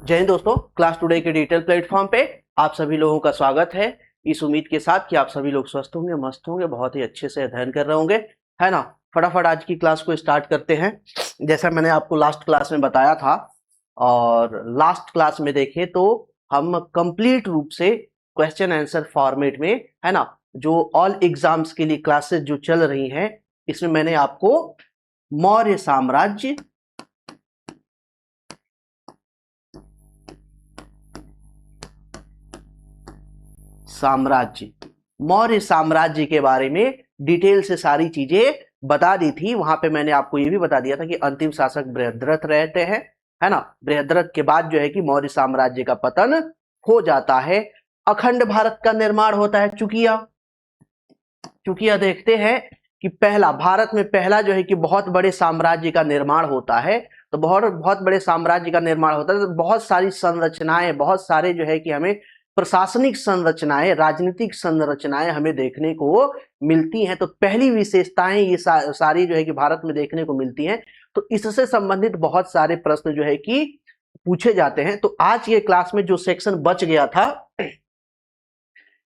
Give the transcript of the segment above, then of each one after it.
जय हिंद दोस्तों, class today के डिजिटल प्लेटफॉर्म पे आप सभी लोगों का स्वागत है। इस उम्मीद के साथ कि आप सभी लोग स्वस्थ होंगे, मस्त होंगे, बहुत ही अच्छे से अध्ययन कर रहे होंगे, है ना। फटाफट आज की क्लास को स्टार्ट करते हैं। जैसा मैंने आपको लास्ट क्लास में बताया था, और लास्ट क्लास में देखें तो हम कंप्लीट रूप से क्वेश्चन आंसर फॉर्मेट में, है ना, जो ऑल एग्जाम्स के लिए क्लासेस जो चल रही हैं, इसमें मैंने आपको मौर्य साम्राज्य, मौर्य साम्राज्य के बारे में डिटेल से सारी चीजें बता दी थी। वहां पे मैंने आपको ये भी बता दिया था कि अंतिम शासक बृहद्रथ रहते हैं, है ना। बृहद्रथ के बाद जो है कि मौर्य साम्राज्य का पतन हो जाता है, अखंड भारत का निर्माण होता है। चूंकि देखते हैं कि पहला भारत में पहला जो है कि बहुत बड़े साम्राज्य का निर्माण होता है। तो बहुत बहुत बड़े साम्राज्य का निर्माण होता है तो बहुत सारी संरचनाएं, बहुत सारे जो है कि हमें प्रशासनिक संरचनाएं, राजनीतिक संरचनाएं हमें देखने को मिलती हैं। तो पहली विशेषताएं ये सारी जो है कि भारत में देखने को मिलती हैं। तो इससे संबंधित बहुत सारे प्रश्न जो है कि पूछे जाते हैं। तो आज के क्लास में जो सेक्शन बच गया था,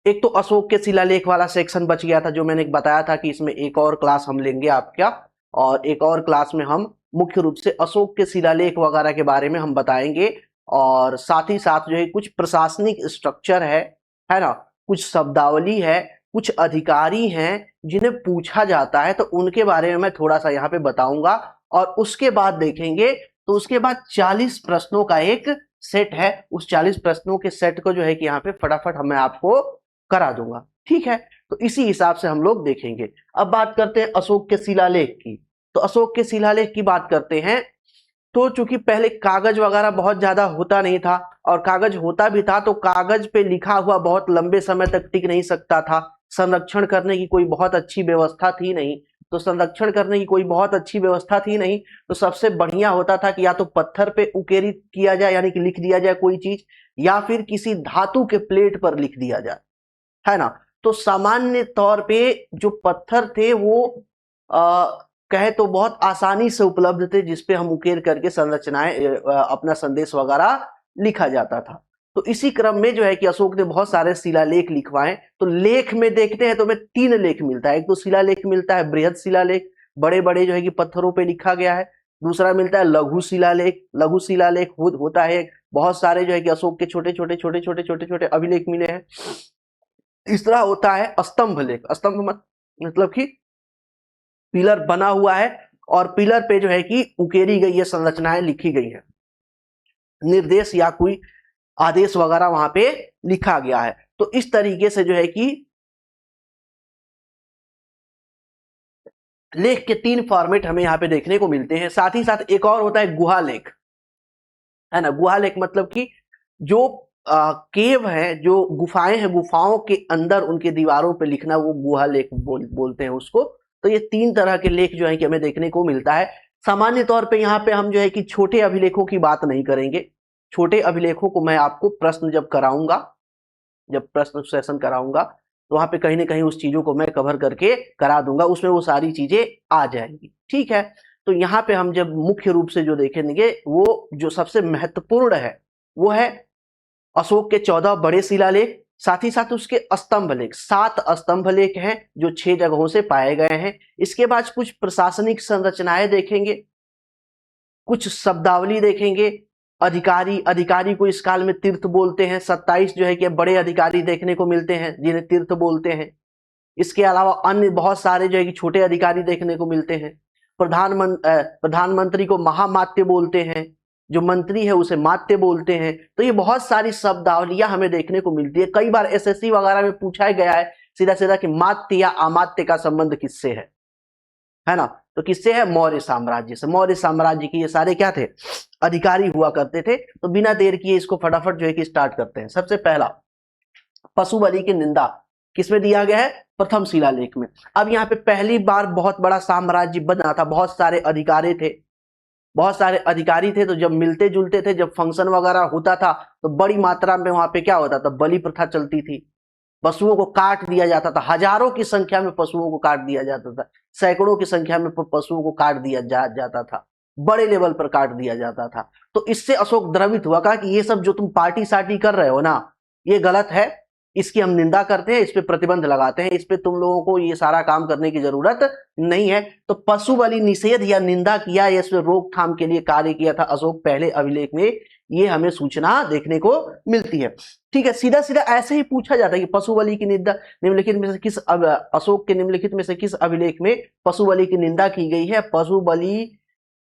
एक तो अशोक के शिलालेख वाला सेक्शन बच गया था, जो मैंने बताया था कि इसमें एक और क्लास हम लेंगे आपका, और एक और क्लास में हम मुख्य रूप से अशोक के शिलालेख वगैरह के बारे में हम बताएंगे। और साथ ही साथ जो है कुछ प्रशासनिक स्ट्रक्चर है ना, कुछ शब्दावली है, कुछ अधिकारी हैं जिन्हें पूछा जाता है, तो उनके बारे में मैं थोड़ा सा यहाँ पे बताऊंगा। और उसके बाद देखेंगे तो उसके बाद 40 प्रश्नों का एक सेट है। उस 40 प्रश्नों के सेट को जो है कि यहाँ पे फटाफट मैं आपको करा दूंगा, ठीक है। तो इसी हिसाब से हम लोग देखेंगे। अब बात करते हैं अशोक के शिलालेख की। तो अशोक के शिलालेख की बात करते हैं तो चूंकि पहले कागज वगैरह बहुत ज्यादा होता नहीं था, और कागज होता भी था तो कागज पे लिखा हुआ बहुत लंबे समय तक टिक नहीं सकता था। संरक्षण करने की कोई बहुत अच्छी व्यवस्था थी नहीं। तो संरक्षण करने की कोई बहुत अच्छी व्यवस्था थी नहीं, तो सबसे बढ़िया होता था कि या तो पत्थर पे उकेरी किया जाए, यानी कि लिख दिया जाए कोई चीज, या फिर किसी धातु के प्लेट पर लिख दिया जाए, है ना। तो सामान्य तौर पे जो पत्थर थे वो कहे तो बहुत आसानी से उपलब्ध थे, जिसपे हम उकेर करके संरचनाएं, अपना संदेश वगैरह लिखा जाता था। तो इसी क्रम में जो है कि अशोक ने बहुत सारे शिलालेख लिखवाए। तो लेख में देखते हैं तो हमें 3 लेख मिलता है। एक तो शिलालेख मिलता है बृहद शिलालेख, बड़े बड़े जो है कि पत्थरों पे लिखा गया है। दूसरा मिलता है लघु शिलालेख, लघु शिलालेख होता है बहुत सारे जो है कि अशोक के छोटे छोटे छोटे छोटे छोटे छोटे अभिलेख मिले हैं। तीसरा होता है स्तंभ लेख। स्तंभ मतलब कि पिलर बना हुआ है और पिलर पे जो है कि उकेरी गई है, संरचनाएं लिखी गई है, निर्देश या कोई आदेश वगैरह वहां पे लिखा गया है। तो इस तरीके से जो है कि लेख के 3 फॉर्मेट हमें यहाँ पे देखने को मिलते हैं। साथ ही साथ एक और होता है गुहा लेख, है ना। गुहा लेख मतलब कि जो केव है, जो गुफाएं हैं, गुफाओं के अंदर उनके दीवारों पे लिखना, वो गुहा लेख बोलते हैं उसको। तो ये 3 तरह के लेख जो है कि हमें देखने को मिलता है। सामान्य तौर पे यहाँ पे हम जो है कि छोटे अभिलेखों की बात नहीं करेंगे। छोटे अभिलेखों को मैं आपको प्रश्न जब कराऊंगा, जब प्रश्न सेशन कराऊंगा, तो वहां पे कहीं ना कहीं उस चीजों को मैं कवर करके करा दूंगा, उसमें वो सारी चीजें आ जाएंगी, ठीक है। तो यहाँ पे हम जब मुख्य रूप से जो देखेंगे, वो जो सबसे महत्वपूर्ण है वो है अशोक के 14 बड़े शिलालेख, साथ ही साथ उसके स्तंभ लेख। 7 स्तंभ लेख हैं जो 6 जगहों से पाए गए हैं। इसके बाद कुछ प्रशासनिक संरचनाएं देखेंगे, कुछ शब्दावली देखेंगे। अधिकारी को इस काल में तीर्थ बोलते हैं। 27 जो है कि बड़े अधिकारी देखने को मिलते हैं जिन्हें तीर्थ बोलते हैं। इसके अलावा अन्य बहुत सारे जो है कि छोटे अधिकारी देखने को मिलते हैं। प्रधानमंत्री को महामात्य बोलते हैं, जो मंत्री है उसे मात्य बोलते हैं। तो ये बहुत सारी शब्दावलियां हमें देखने को मिलती है। कई बार एसएससी वगैरह में पूछा गया है सीधा सीधा कि मात्य या अमात्य का संबंध किससे है ना। तो किससे है? मौर्य साम्राज्य से। मौर्य साम्राज्य के ये सारे क्या थे? अधिकारी हुआ करते थे। तो बिना देर किए इसको फटाफट जो है कि स्टार्ट करते हैं। सबसे पहला, पशु बलि की निंदा किसमें दिया गया है? प्रथम शिलालेख में। अब यहाँ पे पहली बार बहुत बड़ा साम्राज्य बना था, बहुत सारे अधिकारी थे, बहुत सारे अधिकारी थे। तो जब मिलते जुलते थे, जब फंक्शन वगैरह होता था, तो बड़ी मात्रा में वहां पे क्या होता था? बलि प्रथा चलती थी। पशुओं को काट दिया जाता था, हजारों की संख्या में पशुओं को काट दिया जाता था, सैकड़ों की संख्या में पशुओं को काट दिया जाता था। बड़े लेवल पर काट दिया जाता था। तो इससे अशोक द्रवित हुआ, कहा कि ये सब जो तुम पार्टी सार्टी कर रहे हो ना, ये गलत है, इसकी हम निंदा करते हैं, इस पे प्रतिबंध लगाते हैं, इस पे तुम लोगों को ये सारा काम करने की जरूरत नहीं है। तो पशु बलि निषेध या निंदा किया, या इस पे रोकथाम के लिए कार्य किया था अशोक पहले अभिलेख में, ये हमें सूचना देखने को मिलती है। ठीक है, सीधा सीधा ऐसे ही पूछा जाता है कि पशु बलि की निंदा निम्नलिखित में से किस अशोक के निम्नलिखित में से किस अभिलेख में पशु बलि की निंदा की गई है? पशु बलि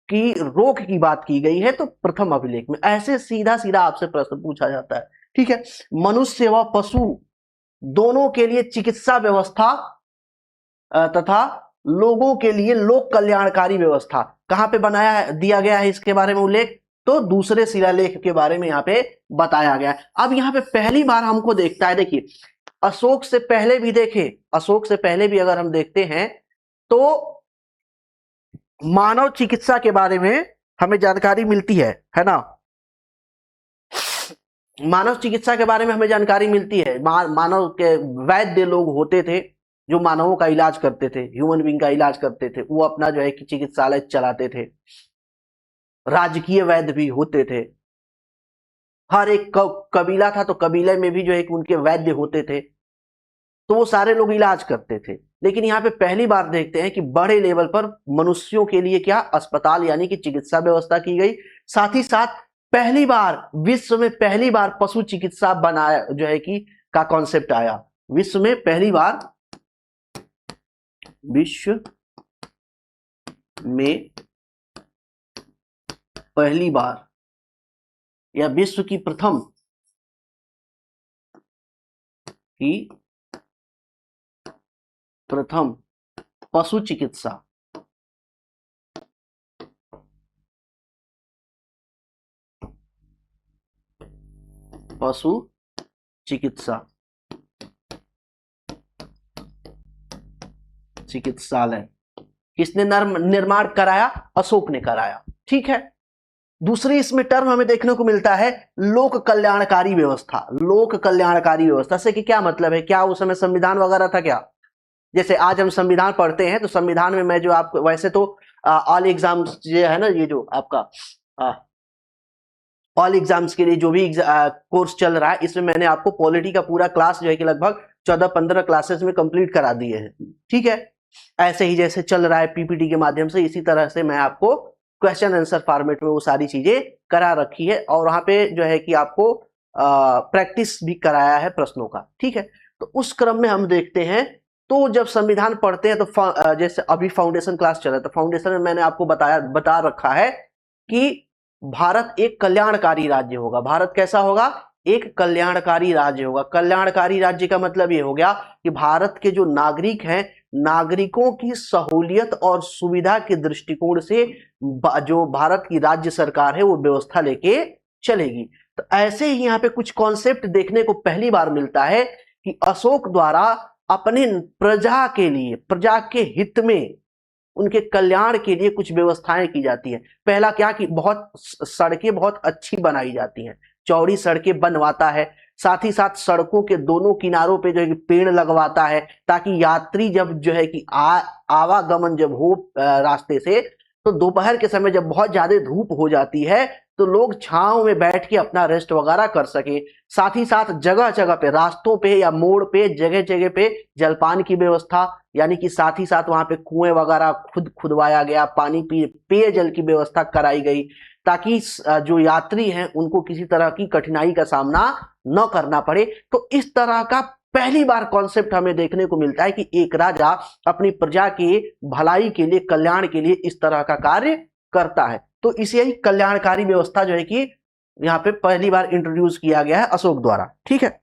की रोक की बात की गई है तो प्रथम अभिलेख में। ऐसे सीधा सीधा आपसे प्रश्न पूछा जाता है। ठीक है, मनुष्य व पशु दोनों के लिए चिकित्सा व्यवस्था तथा लोगों के लिए लोक कल्याणकारी व्यवस्था कहां पे बनाया है, दिया गया है इसके बारे में उल्लेख? तो दूसरे शिलालेख के बारे में यहां पे बताया गया है। अब यहां पे पहली बार हमको देखता है, देखिए अशोक से पहले भी देखें, अशोक से पहले भी अगर हम देखते हैं तो मानव चिकित्सा के बारे में हमें जानकारी मिलती है ना? मानव चिकित्सा के बारे में हमें जानकारी मिलती है। मानव के वैद्य लोग होते थे जो मानवों का इलाज करते थे, ह्यूमन बीइंग का इलाज करते थे, वो अपना जो है कि चिकित्सालय चलाते थे। राजकीय वैद्य भी होते थे, हर एक कबीला था तो कबीले में भी जो है कि उनके वैद्य होते थे, तो वो सारे लोग इलाज करते थे। लेकिन यहाँ पे पहली बार देखते हैं कि बड़े लेवल पर मनुष्यों के लिए क्या अस्पताल यानी कि चिकित्सा व्यवस्था की गई। साथ ही साथ पहली बार विश्व में पहली बार पशु चिकित्सा बनाया जो है कि का कॉन्सेप्ट आया। विश्व में पहली बार, विश्व में पहली बार या विश्व की प्रथम पशु चिकित्सा चिकित्सालय किसने निर्माण कराया? अशोक ने कराया। ठीक है, दूसरी इसमें टर्म हमें देखने को मिलता है लोक कल्याणकारी व्यवस्था। लोक कल्याणकारी व्यवस्था से कि क्या मतलब है? क्या उस समय संविधान वगैरह था क्या? जैसे आज हम संविधान पढ़ते हैं तो संविधान में मैं जो आपको वैसे तो ऑल एग्जाम्स ये है ना, ये जो आपका ऑल एग्जाम्स के लिए जो भी कोर्स चल रहा है, इसमें मैंने आपको पॉलिटी का पूरा क्लास जो है कि लगभग 14-15 क्लासेस में कंप्लीट करा दिए हैं। ठीक है, ऐसे ही जैसे चल रहा है पीपीटी के माध्यम से, इसी तरह से मैं आपको क्वेश्चन आंसर फॉर्मेट में वो सारी चीजें करा रखी है और वहां पे जो है कि आपको प्रैक्टिस भी कराया है प्रश्नों का। ठीक है, तो उस क्रम में हम देखते हैं तो जब संविधान पढ़ते हैं तो जैसे अभी फाउंडेशन क्लास चल रहा है तो फाउंडेशन में मैंने आपको बता रखा है कि भारत एक कल्याणकारी राज्य होगा। भारत कैसा होगा? एक कल्याणकारी राज्य होगा। कल्याणकारी राज्य का मतलब ये हो गया कि भारत के जो नागरिक हैं, नागरिकों की सहूलियत और सुविधा के दृष्टिकोण से जो भारत की राज्य सरकार है वो व्यवस्था लेके चलेगी। तो ऐसे ही यहाँ पे कुछ कॉन्सेप्ट देखने को पहली बार मिलता है कि अशोक द्वारा अपने प्रजा के लिए, प्रजा के हित में, उनके कल्याण के लिए कुछ व्यवस्थाएं की जाती है। पहला क्या कि बहुत सड़कें बहुत अच्छी बनाई जाती हैं, चौड़ी सड़कें बनवाता है। साथ ही साथ सड़कों के दोनों किनारों पे जो है कि पेड़ लगवाता है ताकि यात्री जब जो है कि आवागमन जब हो रास्ते से, तो दोपहर के समय जब बहुत ज्यादा धूप हो जाती है तो लोग छांव में बैठ के अपना रेस्ट वगैरह कर सके। साथ ही साथ जगह जगह पे, रास्तों पे या मोड़ पे, जगह जगह पे जलपान की व्यवस्था, यानी कि साथ ही साथ वहां पे कुएं वगैरह खुदवाया गया, पानी पेयजल की व्यवस्था कराई गई ताकि जो यात्री हैं उनको किसी तरह की कठिनाई का सामना न करना पड़े। तो इस तरह का पहली बार कॉन्सेप्ट हमें देखने को मिलता है कि एक राजा अपनी प्रजा के भलाई के लिए, कल्याण के लिए इस तरह का कार्य करता है। तो इसे ही कल्याणकारी व्यवस्था जो है कि यहाँ पे पहली बार इंट्रोड्यूस किया गया है अशोक द्वारा। ठीक है,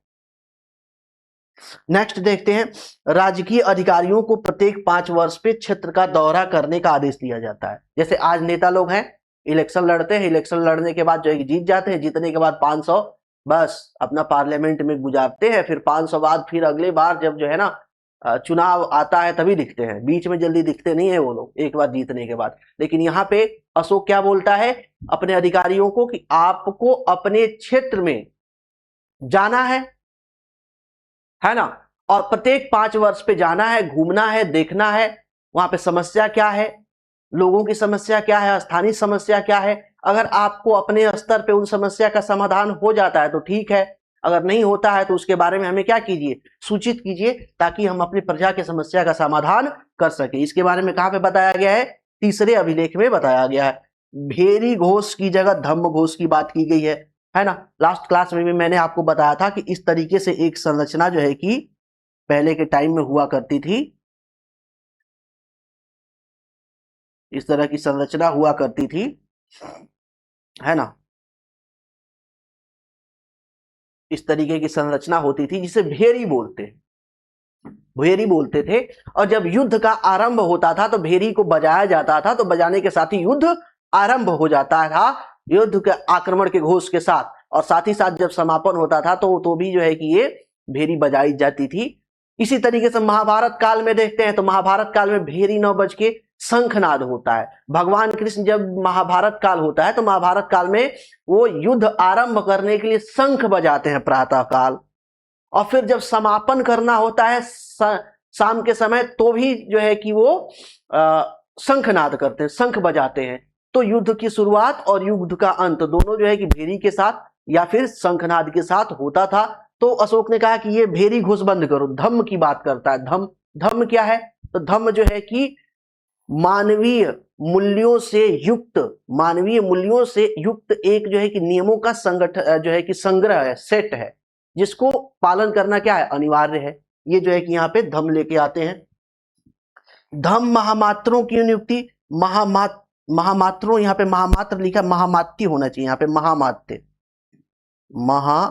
नेक्स्ट देखते हैं, राजकीय अधिकारियों को प्रत्येक 5 वर्ष पे क्षेत्र का दौरा करने का आदेश दिया जाता है। जैसे आज नेता लोग हैं, इलेक्शन लड़ते हैं, इलेक्शन लड़ने के बाद जो है जीत जाते हैं, जीतने के बाद 500 बस अपना पार्लियामेंट में गुजारते हैं, फिर 500 बाद फिर अगले बार जब जो है ना चुनाव आता है तभी दिखते हैं, बीच में जल्दी दिखते नहीं है वो लोग एक बार जीतने के बाद। लेकिन यहाँ पे अशोक क्या बोलता है अपने अधिकारियों को कि आपको अपने क्षेत्र में जाना है ना, और प्रत्येक 5 वर्ष पे जाना है, घूमना है, देखना है वहां पे समस्या क्या है, लोगों की समस्या क्या है, स्थानीय समस्या क्या है। अगर आपको अपने स्तर पे उन समस्या का समाधान हो जाता है तो ठीक है, अगर नहीं होता है तो उसके बारे में हमें क्या कीजिए, सूचित कीजिए, ताकि हम अपनी प्रजा की समस्या का समाधान कर सके। इसके बारे में कहां पे बताया गया है, तीसरे अभिलेख में बताया गया है। भेरी घोष की जगह धम्म घोष की बात की गई है ना। लास्ट क्लास में भी मैंने आपको बताया था कि इस तरीके से एक संरचना जो है कि पहले के टाइम में हुआ करती थी, इस तरह की संरचना हुआ करती थी, है ना। इस तरीके की संरचना होती थी जिसे भेरी बोलते हैं, भेरी बोलते थे। और जब युद्ध का आरंभ होता था तो भेरी को बजाया जाता था, तो बजाने के साथ ही युद्ध आरंभ हो जाता था, युद्ध के आक्रमण के घोष के साथ। और साथ ही साथ जब समापन होता था तो भी जो है कि ये भेरी बजाई जाती थी। इसी तरीके से महाभारत काल में देखते हैं तो महाभारत काल में भेरी 9 बज के शंखनाद होता है। भगवान कृष्ण जब महाभारत काल होता है तो महाभारत काल में वो युद्ध आरंभ करने के लिए शंख बजाते हैं प्रातः काल। और फिर जब समापन करना होता है शाम के समय तो भी जो है कि वो शंखनाद करते हैं, शंख बजाते हैं। तो युद्ध की शुरुआत और युद्ध का अंत दोनों जो है कि भेरी के साथ या फिर शंखनाद के साथ होता था। तो अशोक ने कहा कि ये भेरी घोष बंद करो, धम्म की बात करता है। धम्म क्या है, तो धम्म जो है कि मानवीय मूल्यों से युक्त, मानवीय मूल्यों से युक्त एक जो है कि नियमों का संगठन जो है कि संग्रह है, सेट है, जिसको पालन करना क्या है, अनिवार्य है। ये जो है कि यहाँ पे धम्म लेके आते हैं। धम्म महामात्रों की नियुक्ति, महामात्रों, यहाँ पे महामात्र लिखा, महामात्य होना चाहिए, यहाँ पे महामात्य, महामात्य,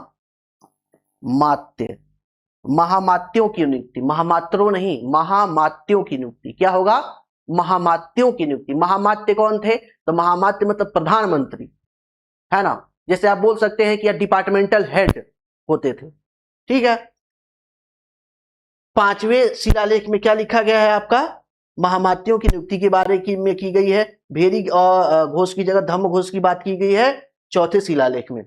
महामात्यों की नियुक्ति, महामात्रों नहीं, महामात्यों की नियुक्ति। क्या होगा, महामात्यों की नियुक्ति। महामात्य कौन थे, तो महामात्य मतलब प्रधानमंत्री, है ना। जैसे आप बोल सकते हैं कि डिपार्टमेंटल हेड होते थे, ठीक है। 5वें शिलालेख में क्या लिखा गया है आपका, महामात्यों की नियुक्ति के बारे में की गई है। भेरी और घोष की जगह धम्म घोष की बात की गई है 4थे शिलालेख में।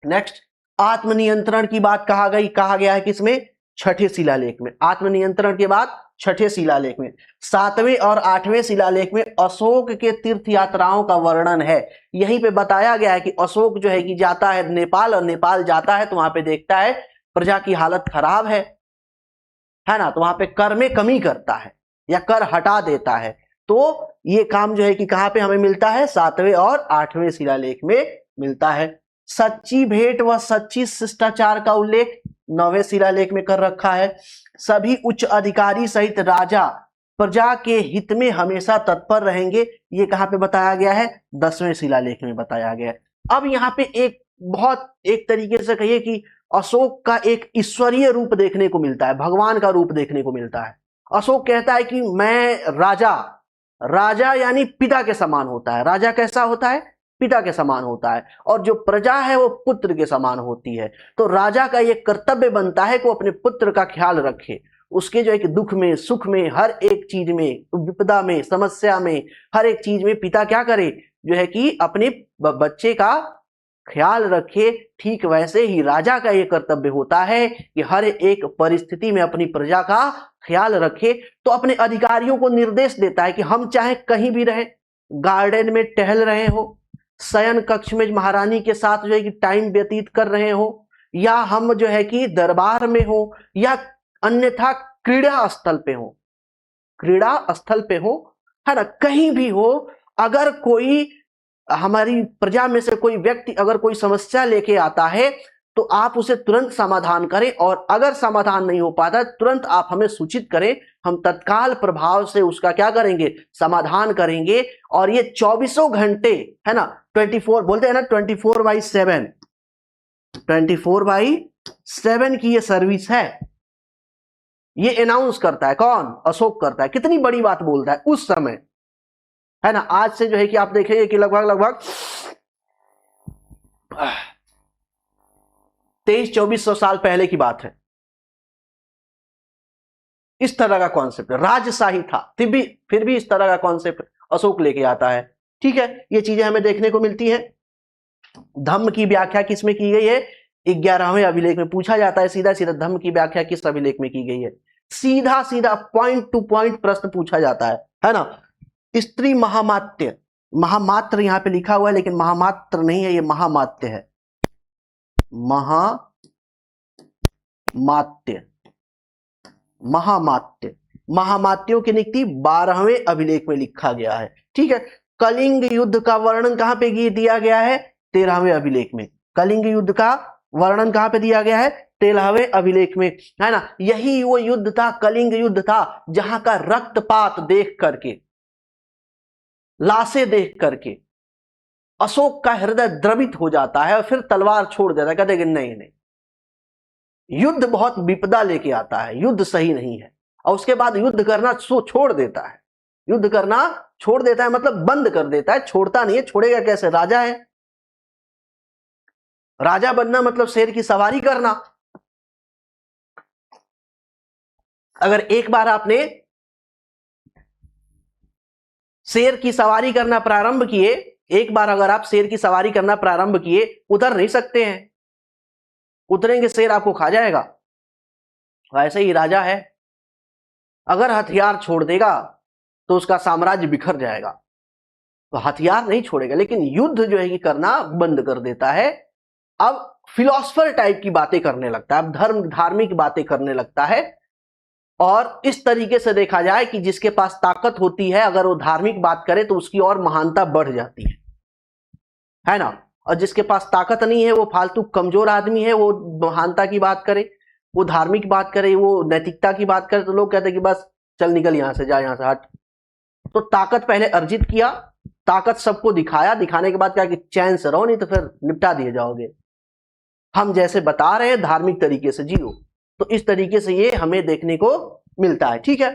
नेक्स्ट, आत्मनियंत्रण की बात कहा गया है किसमें, 6ठे शिलालेख में। आत्मनियंत्रण के बाद 6ठे शिलालेख में। 7वें और 8वें शिलालेख में अशोक के तीर्थ यात्राओं का वर्णन है। यहीं पे बताया गया है कि अशोक जो है कि जाता है नेपाल, और नेपाल जाता है तो वहां पे देखता है प्रजा की हालत खराब है ना, तो वहां पे कर में कमी करता है या कर हटा देता है। तो ये काम जो है कि कहां पे हमें मिलता है, 7वें और 8वें शिलालेख में मिलता है। सच्ची भेंट व सच्ची शिष्टाचार का उल्लेख 9वें शिलालेख में कर रखा है। सभी उच्च अधिकारी सहित राजा प्रजा के हित में हमेशा तत्पर रहेंगे, ये कहां पे बताया गया है, 10वें शिलालेख में बताया गया है। अब यहाँ पे एक तरीके से कहिए कि अशोक का एक ईश्वरीय रूप देखने को मिलता है, भगवान का रूप देखने को मिलता है। अशोक कहता है कि मैं राजा यानी पिता के समान होता है। राजा कैसा होता है, पिता के समान होता है, और जो प्रजा है वो पुत्र के समान होती है। तो राजा का ये कर्तव्य बनता है कि वो अपने पुत्र का ख्याल रखे, उसके जो है कि दुख में, सुख में, हर एक चीज में, विपदा में, समस्या में, हर एक चीज में पिता क्या करे, जो है कि अपने बच्चे का ख्याल रखे। ठीक वैसे ही राजा का यह कर्तव्य होता है कि हर एक परिस्थिति में अपनी प्रजा का ख्याल रखे। तो अपने अधिकारियों को निर्देश देता है कि हम चाहे कहीं भी रहे, गार्डन में टहल रहे हो, शयन कक्ष में महारानी के साथ जो है कि टाइम व्यतीत कर रहे हो, या हम जो है कि दरबार में हो, या अन्यथा क्रीड़ा स्थल पे हो, क्रीड़ा स्थल पे हो, है ना, कहीं भी हो। अगर कोई हमारी प्रजा में से कोई व्यक्ति अगर कोई समस्या लेके आता है तो आप उसे तुरंत समाधान करें, और अगर समाधान नहीं हो पाता तुरंत आप हमें सूचित करें, हम तत्काल प्रभाव से उसका क्या करेंगे, समाधान करेंगे। और ये 24 घंटे, है ना, 24 बोलते हैं ना, 24/7, 24/7 की ये सर्विस है। ये अनाउंस करता है कौन, अशोक करता है। कितनी बड़ी बात बोलता है उस समय, है ना। आज से जो है कि आप देखेंगे कि लगभग 2300-2400 साल पहले की बात है। इस तरह का कॉन्सेप्ट राजशाही था, फिर भी इस तरह का कॉन्सेप्ट अशोक लेके आता है। ठीक है, ये चीजें हमें देखने को मिलती है। धम्म की व्याख्या किसमें की गई है, 11वें अभिलेख में। पूछा जाता है सीधा सीधा, धम्म की व्याख्या किस अभिलेख में की गई है, सीधा सीधा पॉइंट टू पॉइंट प्रश्न पूछा जाता है ना। स्त्री महामात्य, महामात्र यहां पे लिखा हुआ है लेकिन महामात्र नहीं है, ये महामात्य है, महामात्य, महामात्य। महामात्यों की नियुक्ति 12वें अभिलेख में लिखा गया है। ठीक है, कलिंग युद्ध का वर्णन कहां पे दिया गया है? 13वें अभिलेख में। कलिंग युद्ध का वर्णन कहां पे दिया गया है? 13वें अभिलेख में, है ना। यही वो युद्ध था, कलिंग युद्ध था, जहां का रक्तपात देख करके, लाशें देख करके अशोक का हृदय द्रवित हो जाता है और फिर तलवार छोड़ देता है, कहते कि नहीं नहीं, युद्ध बहुत विपदा लेके आता है, युद्ध सही नहीं है। और उसके बाद युद्ध करना छोड़ देता है, युद्ध करना छोड़ देता है मतलब बंद कर देता है, छोड़ता नहीं है। छोड़ेगा कैसे? राजा है, राजा बनना मतलब शेर की सवारी करना। अगर एक बार आपने शेर की सवारी करना प्रारंभ किए, एक बार अगर आप शेर की सवारी करना प्रारंभ किए, उतर नहीं सकते हैं, उतरेंगे शेर आपको खा जाएगा। वैसे ही राजा है, अगर हथियार छोड़ देगा तो उसका साम्राज्य बिखर जाएगा, तो हथियार नहीं छोड़ेगा, लेकिन युद्ध जो है कि करना बंद कर देता है। अब फिलोसफर टाइप की बातें करने लगता है, अब धार्मिक बातें करने लगता है। और इस तरीके से देखा जाए कि जिसके पास ताकत होती है, अगर वो धार्मिक बात करे तो उसकी और महानता बढ़ जाती है ना। और जिसके पास ताकत नहीं है, वो फालतू कमजोर आदमी है, वो महानता की बात करे, वो धार्मिक बात करे, वो नैतिकता की बात करे, तो लोग कहते हैं कि बस चल निकल यहां से, जा यहां से हट। तो ताकत पहले अर्जित किया, ताकत सबको दिखाया, दिखाने के बाद क्या कि चैन से रहो, नहीं तो फिर निपटा दिए जाओगे। हम जैसे बता रहे हैं धार्मिक तरीके से जियो, तो इस तरीके से ये हमें देखने को मिलता है। ठीक है,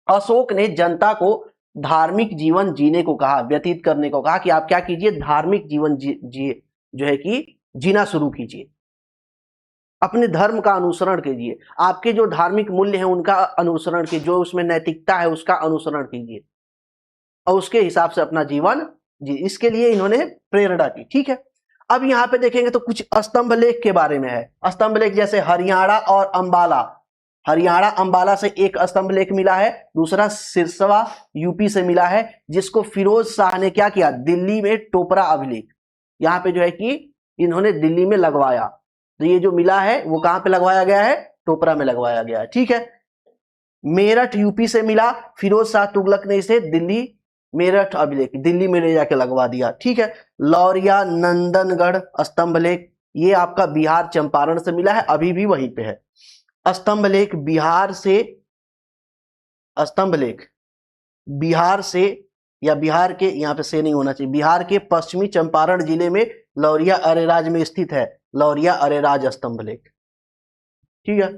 अशोक ने जनता को धार्मिक जीवन जीने को कहा, व्यतीत करने को कहा कि आप क्या कीजिए, धार्मिक जीवन जिए, जो है कि जीना शुरू कीजिए, अपने धर्म का अनुसरण कीजिए, आपके जो धार्मिक मूल्य हैं उनका अनुसरण कीजिए, जो उसमें नैतिकता है उसका अनुसरण कीजिए और उसके हिसाब से अपना जीवन जी। इसके लिए इन्होंने प्रेरणा की। ठीक है, अब यहाँ पे देखेंगे तो कुछ स्तंभ लेख के बारे में है। स्तंभ लेख जैसे हरियाणा और अंबाला, हरियाणा अंबाला से एक स्तंभ लेख मिला है, दूसरा सिरसवा यूपी से मिला है, जिसको फिरोज शाह ने क्या किया, दिल्ली में टोपरा अभिलेख, यहाँ पे जो है कि इन्होंने दिल्ली में लगवाया। तो ये जो मिला है वो कहां पे लगवाया गया है? टोपरा में लगवाया गया है। ठीक है, मेरठ यूपी से मिला, फिरोज शाह तुगलक ने इसे दिल्ली मेरठ अभिलेख दिल्ली में ले जाके लगवा दिया। ठीक है, लौरिया नंदनगढ़ स्तंभ लेख, ये आपका बिहार चंपारण से मिला है, अभी भी वहीं पे है। स्तंभ लेख बिहार से, स्तंभ लेख बिहार से या बिहार के, यहाँ पे से नहीं होना चाहिए, बिहार के पश्चिमी चंपारण जिले में लौरिया अरेराज में स्थित है, लौरिया अरेराज स्तंभ लेख। ठीक है,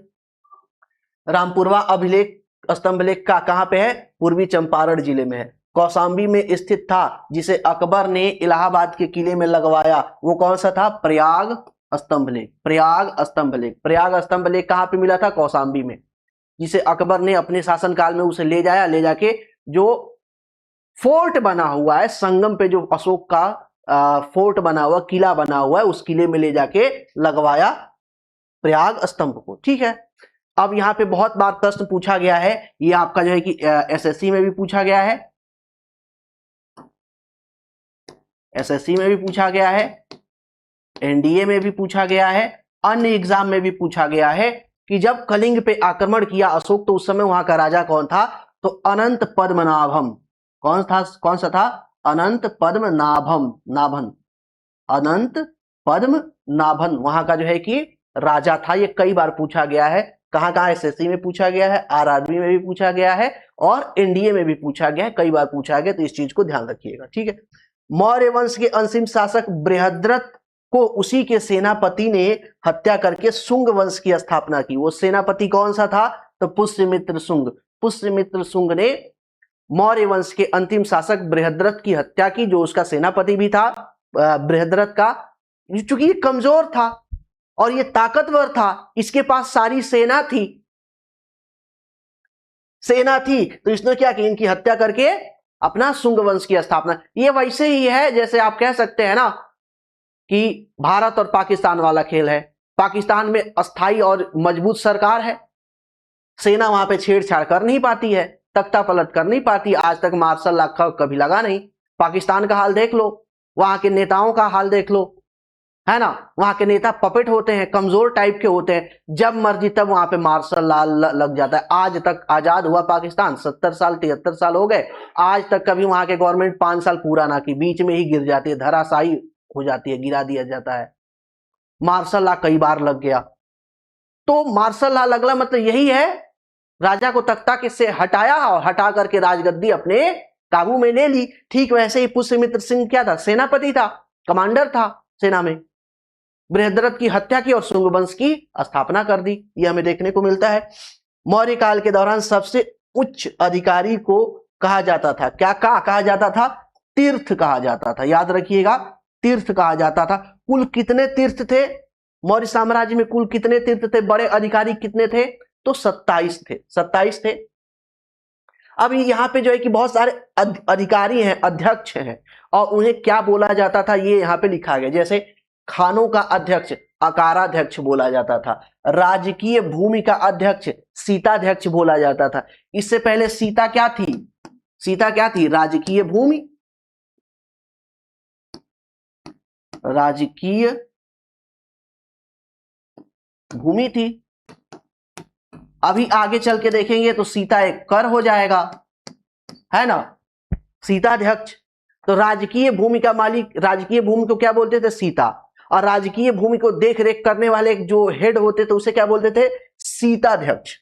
रामपुरवा अभिलेख स्तंभ लेख का कहां पे है? पूर्वी चंपारण जिले में है, कौशाम्बी में स्थित था, जिसे अकबर ने इलाहाबाद के किले में लगवाया। वो कौन सा था? प्रयाग स्तंभ लेख, प्रयाग स्तंभ लेख। प्रयाग स्तंभ लेख कहां पे मिला था? कौशाम्बी में, जिसे अकबर ने अपने शासनकाल में उसे ले जाया, ले जाके जो फोर्ट बना हुआ है संगम पे, जो अशोक का फोर्ट बना हुआ, किला बना हुआ है, उस किले में ले जाके लगवाया प्रयाग स्तंभ को। ठीक है, अब यहाँ पे बहुत बार प्रश्न पूछा गया है, ये आपका जो है कि एसएससी में भी पूछा गया है, एसएससी में भी पूछा गया है, एनडीए में भी पूछा गया है, अन्य एग्जाम में भी पूछा गया है कि जब कलिंग पे आक्रमण किया अशोक, तो उस समय वहां का राजा कौन था? तो अनंत पद्मनाभम। कौन था? कौन सा था? अनंत पद्मनाभम, नाभन, अनंत पद्मनाभन वहां का जो है कि राजा था। ये कई बार पूछा गया है, कहां कहां? एसएससी में पूछा गया है, आरआरबी में भी पूछा गया है और एनडीए में भी पूछा गया है, कई बार पूछा गया, तो इस चीज को ध्यान रखिएगा। ठीक है, मौर्य वंश के अंतिम शासक बृहद्रथ को उसी के सेनापति ने हत्या करके शुंग वंश की स्थापना की। वो सेनापति कौन सा था? तो पुष्यमित्र शुंग। पुष्यमित्र शुंग ने मौर्य वंश के अंतिम शासक बृहद्रथ की हत्या की, जो उसका सेनापति भी था बृहद्रथ का। चूंकि ये कमजोर था और ये ताकतवर था, इसके पास सारी सेना थी, तो इसने क्या किया? इनकी हत्या करके अपना शुंग वंश की स्थापना। ये वैसे ही है जैसे आप कह सकते हैं ना कि भारत और पाकिस्तान वाला खेल है। पाकिस्तान में अस्थाई और मजबूत सरकार है, सेना वहां पे छेड़छाड़ कर नहीं पाती है, तख्ता पलट कर नहीं पाती। आज तक मार्शल लॉ कभी लगा नहीं। पाकिस्तान का हाल देख लो, वहां के नेताओं का हाल देख लो, है ना। वहां के नेता पपेट होते हैं, कमजोर टाइप के होते हैं, जब मर्जी तब वहां पे मार्शल लॉ लग जाता है। आज तक आजाद हुआ पाकिस्तान 70 साल 73 साल हो गए, आज तक कभी वहां के गवर्नमेंट 5 साल पूरा ना की, बीच में ही गिर जाती है, धराशायी हो जाती है, गिरा दिया जाता है। मार्शल लॉ कई बार लग गया। तो मार्शल लॉ लगना मतलब यही है, राजा को तख्ता के से हटाया और हटा करके राजगद्दी अपने काबू में ले ली। ठीक वैसे ही पुष्यमित्र सिंह क्या था, सेनापति था, कमांडर था सेना में, बृहद्रथ की हत्या की और शुंग वंश की स्थापना कर दी। यह हमें देखने को मिलता है। मौर्य काल के दौरान सबसे उच्च अधिकारी को कहा जाता था, क्या कहा जाता था, तीर्थ कहा जाता था। याद रखिएगा, तीर्थ कहा जाता था। कुल कितने तीर्थ थे मौर्य साम्राज्य में, कुल कितने तीर्थ थे, बड़े अधिकारी कितने थे, तो 27 थे, 27 थे। अभी यहाँ पे जो है कि बहुत सारे अधिकारी हैं, अध्यक्ष हैं, और उन्हें क्या बोला जाता था ये यहाँ पे लिखा गया। जैसे खानों का अध्यक्ष अकाराध्यक्ष बोला जाता था, राजकीय भूमि का अध्यक्ष सीताध्यक्ष बोला जाता था। इससे पहले सीता क्या थी, सीता क्या थी, राजकीय भूमि, राजकीय भूमि थी। अभी आगे चल के देखेंगे तो सीता एक कर हो जाएगा, है ना, सीताध्यक्ष। तो राजकीय भूमि का मालिक, राजकीय भूमि को क्या बोलते थे, सीता, और राजकीय भूमि को देख रेख करने वाले जो हेड होते थे उसे क्या बोलते थे, सीताध्यक्ष।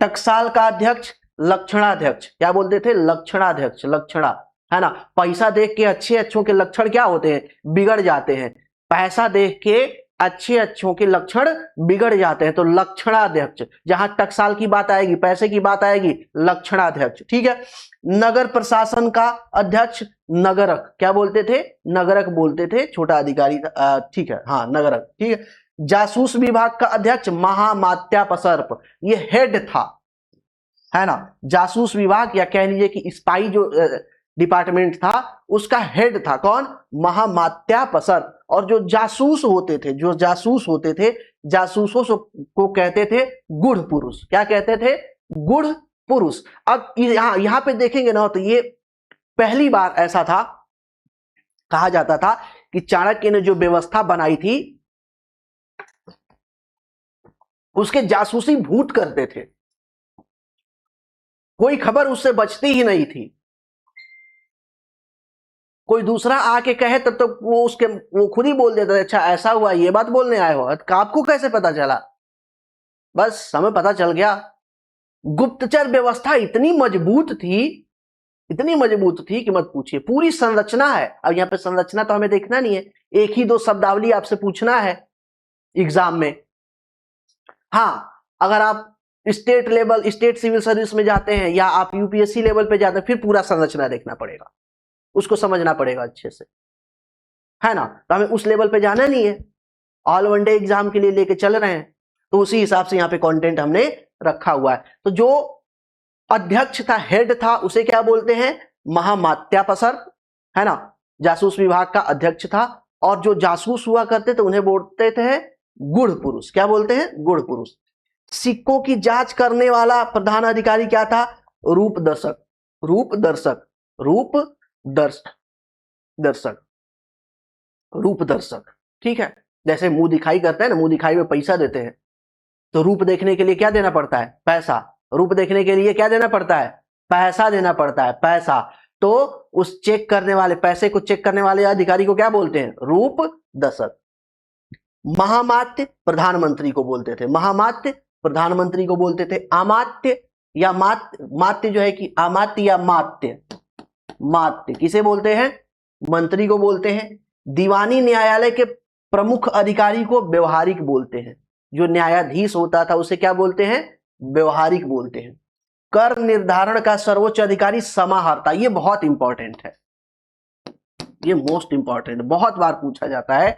टकसाल का अध्यक्ष लक्षणाध्यक्ष, क्या बोलते थे, लक्षणाध्यक्ष, लक्षणा, है ना। पैसा देख के अच्छे अच्छों के लक्षण क्या होते हैं, बिगड़ जाते हैं। पैसा देख के अच्छे अच्छों के लक्षण बिगड़ जाते हैं, तो लक्षणाध्यक्ष। जहां टकसाल की बात आएगी, पैसे की बात आएगी, लक्षणाध्यक्ष, ठीक है। नगर प्रशासन का अध्यक्ष नगरक, क्या बोलते थे, नगरक बोलते थे, छोटा अधिकारी, ठीक है, हाँ, नगरक, ठीक है। जासूस विभाग का अध्यक्ष महामात्यापसर्प, ये हेड था, है ना। जासूस विभाग या कह लीजिए कि स्पाई जो डिपार्टमेंट था उसका हेड था कौन, महामात्यापसर्प। और जो जासूस होते थे, जो जासूस होते थे, जासूसों को कहते थे गुढ़ पुरुष, क्या कहते थे, गुढ़ पुरुष। अब यहां पे देखेंगे ना, तो ये पहली बार ऐसा था, कहा जाता था कि चाणक्य ने जो व्यवस्था बनाई थी उसके जासूसी भूत करते थे, कोई खबर उससे बचती ही नहीं थी। कोई दूसरा आके कहे तब तो वो खुद ही बोल देता था, अच्छा ऐसा हुआ, ये बात बोलने आए हो, आपको कैसे पता चला, बस हमें पता चल गया। गुप्तचर व्यवस्था इतनी मजबूत थी, इतनी मजबूत थी कि मत पूछिए। पूरी संरचना है। अब यहाँ पे संरचना तो हमें देखना नहीं है, एक ही दो शब्दावली आपसे पूछना है एग्जाम में। हाँ, अगर आप state level, state civil service में जाते हैं या आप यूपीएससी लेवल पे जाते हैं, फिर पूरा संरचना देखना पड़ेगा, उसको समझना पड़ेगा अच्छे से, है ना। तो हमें उस लेवल पे जाना नहीं है, ऑल वन डे एग्जाम के लिए लेके चल रहे हैं, तो उसी हिसाब से यहाँ पे कंटेंट हमने रखा हुआ है। तो जो अध्यक्ष था, हेड था, उसे क्या बोलते हैं, महामात्यापसर्प, है ना, जासूस विभाग का अध्यक्ष था। और जो जासूस हुआ करते थे उन्हें बोलते थे गुढ़ पुरुष, क्या बोलते हैं, गुढ़ पुरुष। सिक्कों की जांच करने वाला प्रधान अधिकारी क्या था, रूप दर्शक, रूप दर्शक, रूप दर्शक, रूप दर्शक, ठीक है। जैसे मुंह दिखाई करते हैं ना, मुंह दिखाई में पैसा देते हैं, तो रूप देखने के लिए क्या देना पड़ता है, पैसा। रूप देखने के लिए क्या देना पड़ता है, पैसा देना पड़ता है, पैसा। तो उस चेक करने वाले, पैसे को चेक करने वाले अधिकारी को क्या बोलते हैं, रूप दर्शक। महामात्य प्रधानमंत्री को बोलते थे, महामात्य प्रधानमंत्री को बोलते थे। अमात्य या मात्य, मात्य जो है कि अमात्य या मात्य, मात्य किसे बोलते हैं, मंत्री को बोलते हैं। दीवानी न्यायालय के प्रमुख अधिकारी को व्यवहारिक बोलते हैं, जो न्यायाधीश होता था उसे क्या बोलते हैं, व्यवहारिक बोलते हैं। कर निर्धारण का सर्वोच्च अधिकारी समाहर्ता, ये बहुत इंपॉर्टेंट है, ये मोस्ट इंपॉर्टेंट, बहुत बार पूछा जाता है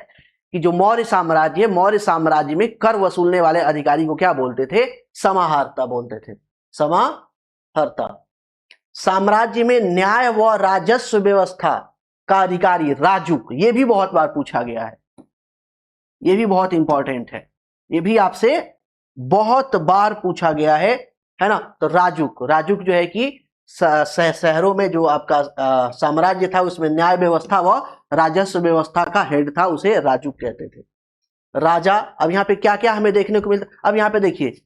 कि जो मौर्य साम्राज्य में कर वसूलने वाले अधिकारी को क्या बोलते थे, समाहर्ता बोलते थे, समाहर्ता। साम्राज्य में न्याय व राजस्व व्यवस्था का अधिकारी राजुक, ये भी बहुत बार पूछा गया है, ये भी बहुत इंपॉर्टेंट है, ये भी आपसे बहुत बार पूछा गया है है ना। तो राजुक, राजुक जो है कि शहरों में जो आपका साम्राज्य था उसमें न्याय व्यवस्था व राजस्व व्यवस्था का हेड था, उसे राजुक कहते थे। राजा, अब यहाँ पे क्या क्या हमें देखने को मिलता, अब यहाँ पे देखिए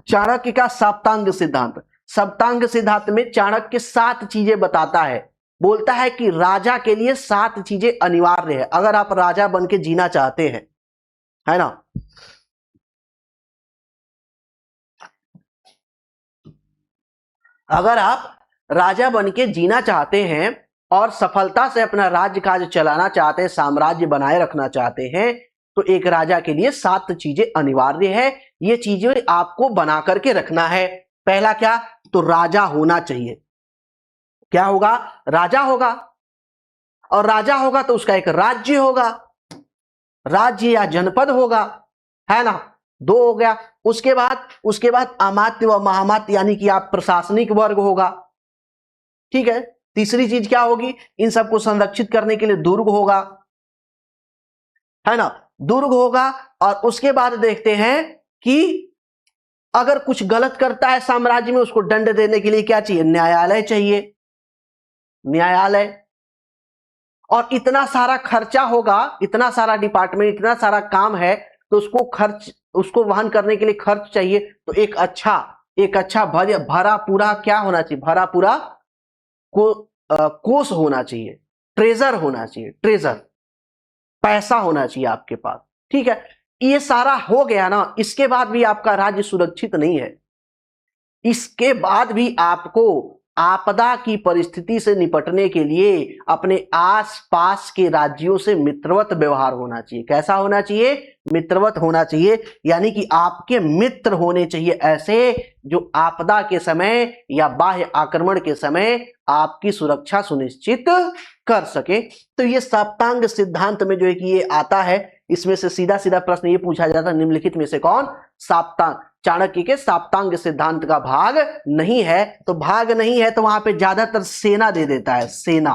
चाणक्य का सप्तांग सिद्धांत, सप्तांग सिद्धांत में चाणक्य 7 चीजें बताता है, बोलता है कि राजा के लिए 7 चीजें अनिवार्य है अगर आप राजा बन के जीना चाहते हैं, है ना। अगर आप राजा बन के जीना चाहते हैं और सफलता से अपना राज्य काज चलाना चाहते हैं, साम्राज्य बनाए रखना चाहते हैं, तो एक राजा के लिए 7 चीजें अनिवार्य है। ये चीजें आपको बना करके रखना है। पहला क्या, तो राजा होना चाहिए। क्या होगा, राजा होगा, और राजा होगा तो उसका एक राज्य होगा, राज्य या जनपद होगा, है ना। 2 हो गया। उसके बाद अमात्य व महामात्य यानी कि आप प्रशासनिक वर्ग होगा, ठीक है। तीसरी चीज क्या होगी, इन सबको संरक्षित करने के लिए दुर्ग होगा, है ना, दुर्ग होगा। और उसके बाद देखते हैं कि अगर कुछ गलत करता है साम्राज्य में, उसको दंड देने के लिए क्या चाहिए, न्यायालय चाहिए, न्यायालय। और इतना सारा खर्चा होगा, इतना सारा डिपार्टमेंट, इतना सारा काम है, तो उसको वहन करने के लिए खर्च चाहिए। तो एक अच्छा भरा पूरा क्या होना चाहिए, भरा पूरा कोष होना चाहिए, ट्रेजर होना चाहिए, ट्रेजर, पैसा होना चाहिए आपके पास, ठीक है। ये सारा हो गया ना, इसके बाद भी आपका राज्य सुरक्षित नहीं है। इसके बाद भी आपको आपदा की परिस्थिति से निपटने के लिए अपने आसपास के राज्यों से मित्रवत व्यवहार होना चाहिए। कैसा होना चाहिए, मित्रवत होना चाहिए, यानी कि आपके मित्र होने चाहिए ऐसे जो आपदा के समय या बाह्य आक्रमण के समय आपकी सुरक्षा सुनिश्चित कर सके। तो ये सप्तांग सिद्धांत में जो है कि ये आता है। इसमें से सीधा सीधा प्रश्न ये पूछा जाता है, निम्नलिखित में से कौन सप्तांग, चाणक्य के सप्तांग सिद्धांत का भाग नहीं है। तो भाग नहीं है तो वहां पे ज्यादातर सेना दे देता है, सेना।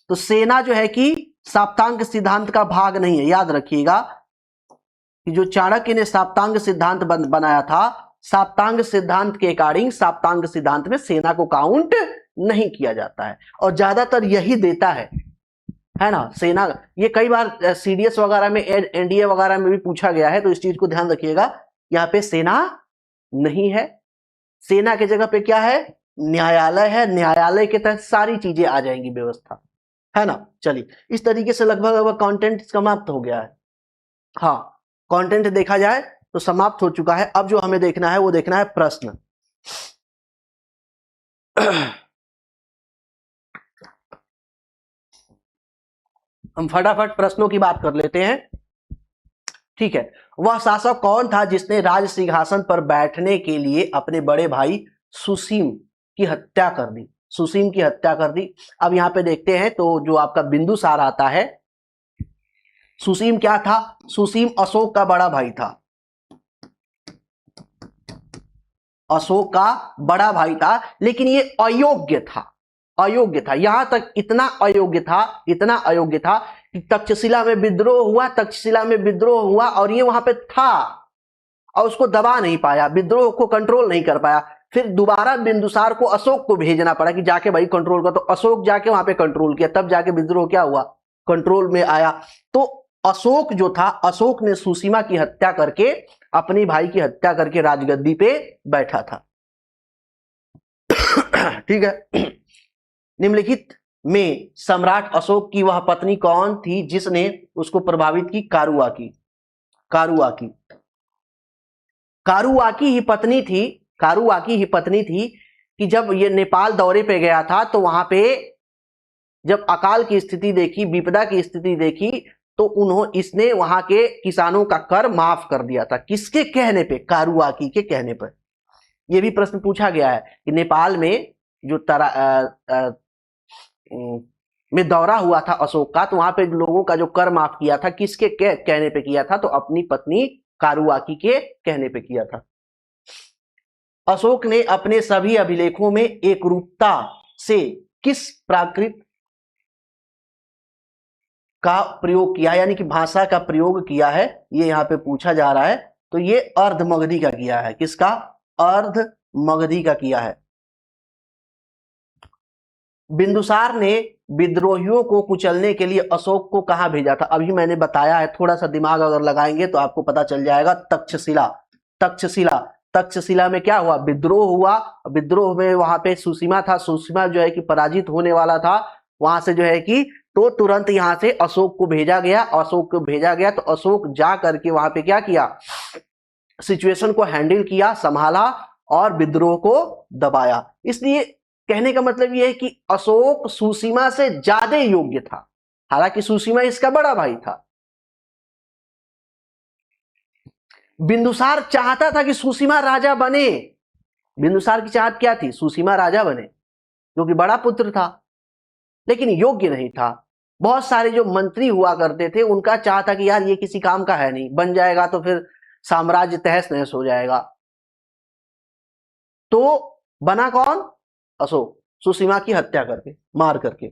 तो सेना जो है कि सप्तांग सिद्धांत का भाग नहीं है। याद रखिएगा कि जो चाणक्य ने सप्तांग सिद्धांत बनाया था, सप्तांग सिद्धांत के अकॉर्डिंग सप्तांग सिद्धांत में सेना को काउंट नहीं किया जाता है, और ज्यादातर यही देता है ना, सेना। ये कई बार सीडीएस वगैरह में, एनडीए वगैरह में भी पूछा गया है, तो इस चीज को ध्यान रखिएगा। यहाँ पे सेना नहीं है, सेना की जगह पे क्या है, न्यायालय है। न्यायालय के तहत सारी चीजें आ जाएंगी, व्यवस्था, है ना। चलिए, इस तरीके से लगभग कंटेंट समाप्त हो गया है। हाँ, कंटेंट देखा जाए तो समाप्त हो चुका है। अब जो हमें देखना है वो देखना है प्रश्न। हम फटाफट प्रश्नों की बात कर लेते हैं, ठीक है। वह शासक कौन था जिसने राज सिंहासन पर बैठने के लिए अपने बड़े भाई सुसीम की हत्या कर दी, सुसीम की हत्या कर दी। अब यहां पे देखते हैं तो जो आपका बिंदुसार आता है, सुसीम क्या था, सुसीम अशोक का बड़ा भाई था, अशोक का बड़ा भाई था, लेकिन ये अयोग्य था, अयोग्य था। यहां तक इतना अयोग्य था, इतना अयोग्य था कि तक्षशिला में विद्रोह हुआ, तक्षशिला में विद्रोह हुआ और ये वहां पे था और उसको दबा नहीं पाया, विद्रोह को कंट्रोल नहीं कर पाया। फिर दोबारा बिंदुसार को अशोक को भेजना पड़ा कि जाके भाई कंट्रोल कर, तो अशोक जाके वहां पे कंट्रोल किया, तब जाके विद्रोह क्या हुआ, कंट्रोल में आया। तो अशोक जो था, अशोक ने सुसीमा की हत्या करके, अपनी भाई की हत्या करके राजगद्दी पे बैठा था, ठीक है। निम्नलिखित में सम्राट अशोक की वह पत्नी कौन थी जिसने उसको प्रभावित की, कारुआकी, कारुआकी, कारुआकी ही पत्नी थी, कारुआकी ही पत्नी थी कि जब ये नेपाल दौरे पे गया था तो वहां पे जब अकाल की स्थिति देखी, विपदा की स्थिति देखी, तो इसने वहां के किसानों का कर माफ कर दिया था। किसके कहने पे, कारुआकी के कहने पर। यह भी प्रश्न पूछा गया है कि नेपाल में जो में दौरा हुआ था अशोक का, तो वहां पे लोगों का जो कर माफ किया था, किसके कहने पे किया था, तो अपनी पत्नी कारुआकी के कहने पे किया था। अशोक ने अपने सभी अभिलेखों में एकरूपता से किस प्राकृत का प्रयोग किया, यानी कि भाषा का प्रयोग किया है, ये यहां पे पूछा जा रहा है। तो ये अर्धमगधी का किया है, किसका, अर्ध मगधी का किया है। बिंदुसार ने विद्रोहियों को कुचलने के लिए अशोक को कहां भेजा था? अभी मैंने बताया है, थोड़ा सा दिमाग अगर लगाएंगे तो आपको पता चल जाएगा। तक्षशिला। तक्षशिला, तक्षशिला में क्या हुआ? विद्रोह हुआ। विद्रोह में वहां पे सुसीमा था, सुसीमा जो है कि पराजित होने वाला था, वहां से जो है कि तो तुरंत यहां से अशोक को भेजा गया। अशोक को भेजा गया तो अशोक जा करके वहां पे क्या किया? सिचुएशन को हैंडल किया, संभाला और विद्रोह को दबाया। इसलिए कहने का मतलब यह है कि अशोक सुसीमा से ज्यादा योग्य था, हालांकि सुसीमा इसका बड़ा भाई था। बिंदुसार चाहता था कि सुसीमा राजा बने। बिंदुसार की चाहत क्या थी? सुसीमा राजा बने, क्योंकि बड़ा पुत्र था, लेकिन योग्य नहीं था। बहुत सारे जो मंत्री हुआ करते थे उनका चाह था कि यार ये किसी काम का है नहीं, बन जाएगा तो फिर साम्राज्य तहस नहस हो जाएगा। तो बना कौन? अशोक, सुसीमा की हत्या करके, मार करके।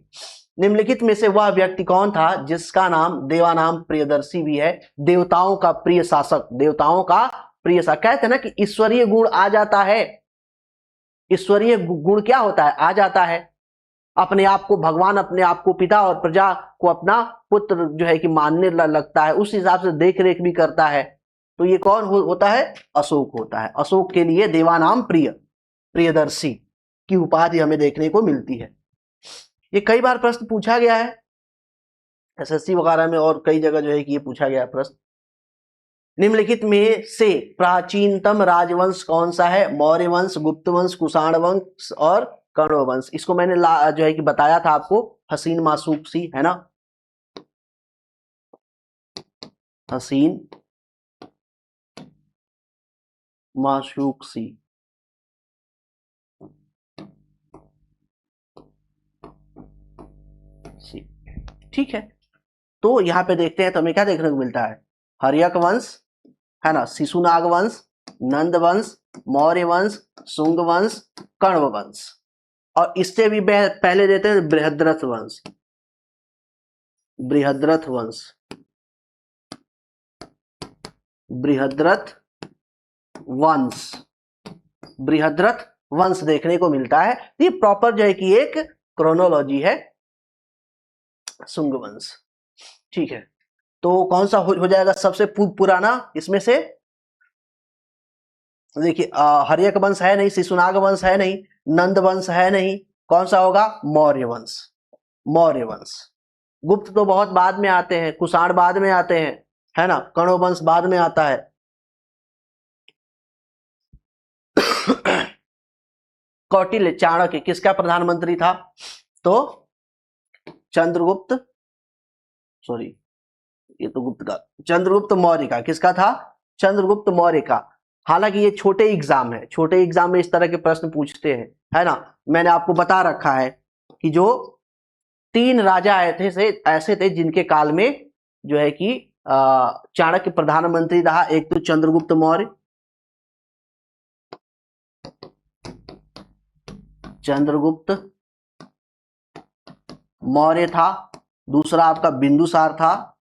निम्नलिखित में से वह व्यक्ति कौन था जिसका नाम देवानाम प्रियदर्शी भी है? देवताओं का प्रिय शासक, देवताओं का प्रिय शासक। कहते हैं ना कि ईश्वरीय गुण आ जाता है। ईश्वरीय गुण क्या होता है? आ जाता है। अपने आप को भगवान, अपने आप को पिता और प्रजा को अपना पुत्र जो है कि मानने लगता है, उस हिसाब से देख रेख भी करता है। तो ये कौन होता है? अशोक होता है। अशोक के लिए देवानाम प्रियदर्शी की उपाधि हमें देखने को मिलती है। ये कई बार प्रश्न पूछा गया है एसएससी वगैरह में, और कई जगह जो है कि ये पूछा गया प्रश्न। निम्नलिखित में से प्राचीनतम राजवंश कौन सा है? मौर्य वंश, गुप्त वंश, कुषाण वंश और कण्व वंश। इसको मैंने जो है कि बताया था आपको, हसीन माशूक़ी, है ना? हसीन माशूक़ी। ठीक है, तो यहां पे देखते हैं तो हमें क्या देखने को मिलता है? हर्यक वंश, है ना, शिशुनाग वंश, नंद वंश, मौर्य वंश, शुंग वंश, कण्व वंश, और इससे भी पहले देते हैं बृहद्रथ वंश। बृहद्रथ वंश, बृहद्रथ वंश, बृहद्रथ वंश देखने को मिलता है। ये प्रॉपर जो है कि एक क्रोनोलॉजी है, शुंग वंश। ठीक है, तो कौन सा हो जाएगा सबसे पुराना इसमें से? देखिए, हर्यक वंश है नहीं, शिशुनाग वंश है नहीं, नंद वंश है नहीं, कौन सा होगा? मौर्य वंश। मौर्य वंश। गुप्त तो बहुत बाद में आते हैं, कुषाण बाद में आते हैं, है ना, कण्व वंश बाद में आता है। कौटिल्य, चाणक्य किसका प्रधानमंत्री था? तो चंद्रगुप्त, सॉरी ये तो गुप्त का, चंद्रगुप्त मौर्य का। किसका था? चंद्रगुप्त मौर्य का। हालांकि ये छोटे एग्जाम है, छोटे एग्जाम में इस तरह के प्रश्न पूछते हैं, है ना। मैंने आपको बता रखा है कि जो 3 राजा ऐसे थे जिनके काल में जो है कि चाणक्य प्रधानमंत्री रहा। एक तो चंद्रगुप्त मौर्य, चंद्रगुप्त मौर्य था। दूसरा आपका बिंदुसार था,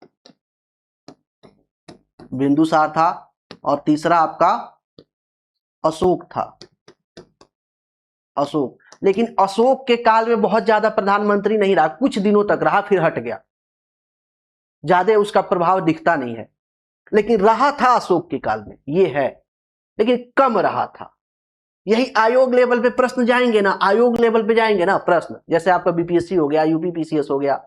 बिंदुसार था। और तीसरा आपका अशोक था, अशोक। लेकिन अशोक के काल में बहुत ज्यादा प्रधानमंत्री नहीं रहा, कुछ दिनों तक रहा, फिर हट गया, ज्यादा उसका प्रभाव दिखता नहीं है। लेकिन रहा था अशोक के काल में, ये है, लेकिन कम रहा था। यही आयोग लेवल पे प्रश्न जाएंगे ना, आयोग लेवल पे जाएंगे ना प्रश्न, जैसे आपका बीपीएससी हो गया, यूपीपीसीएस हो गया,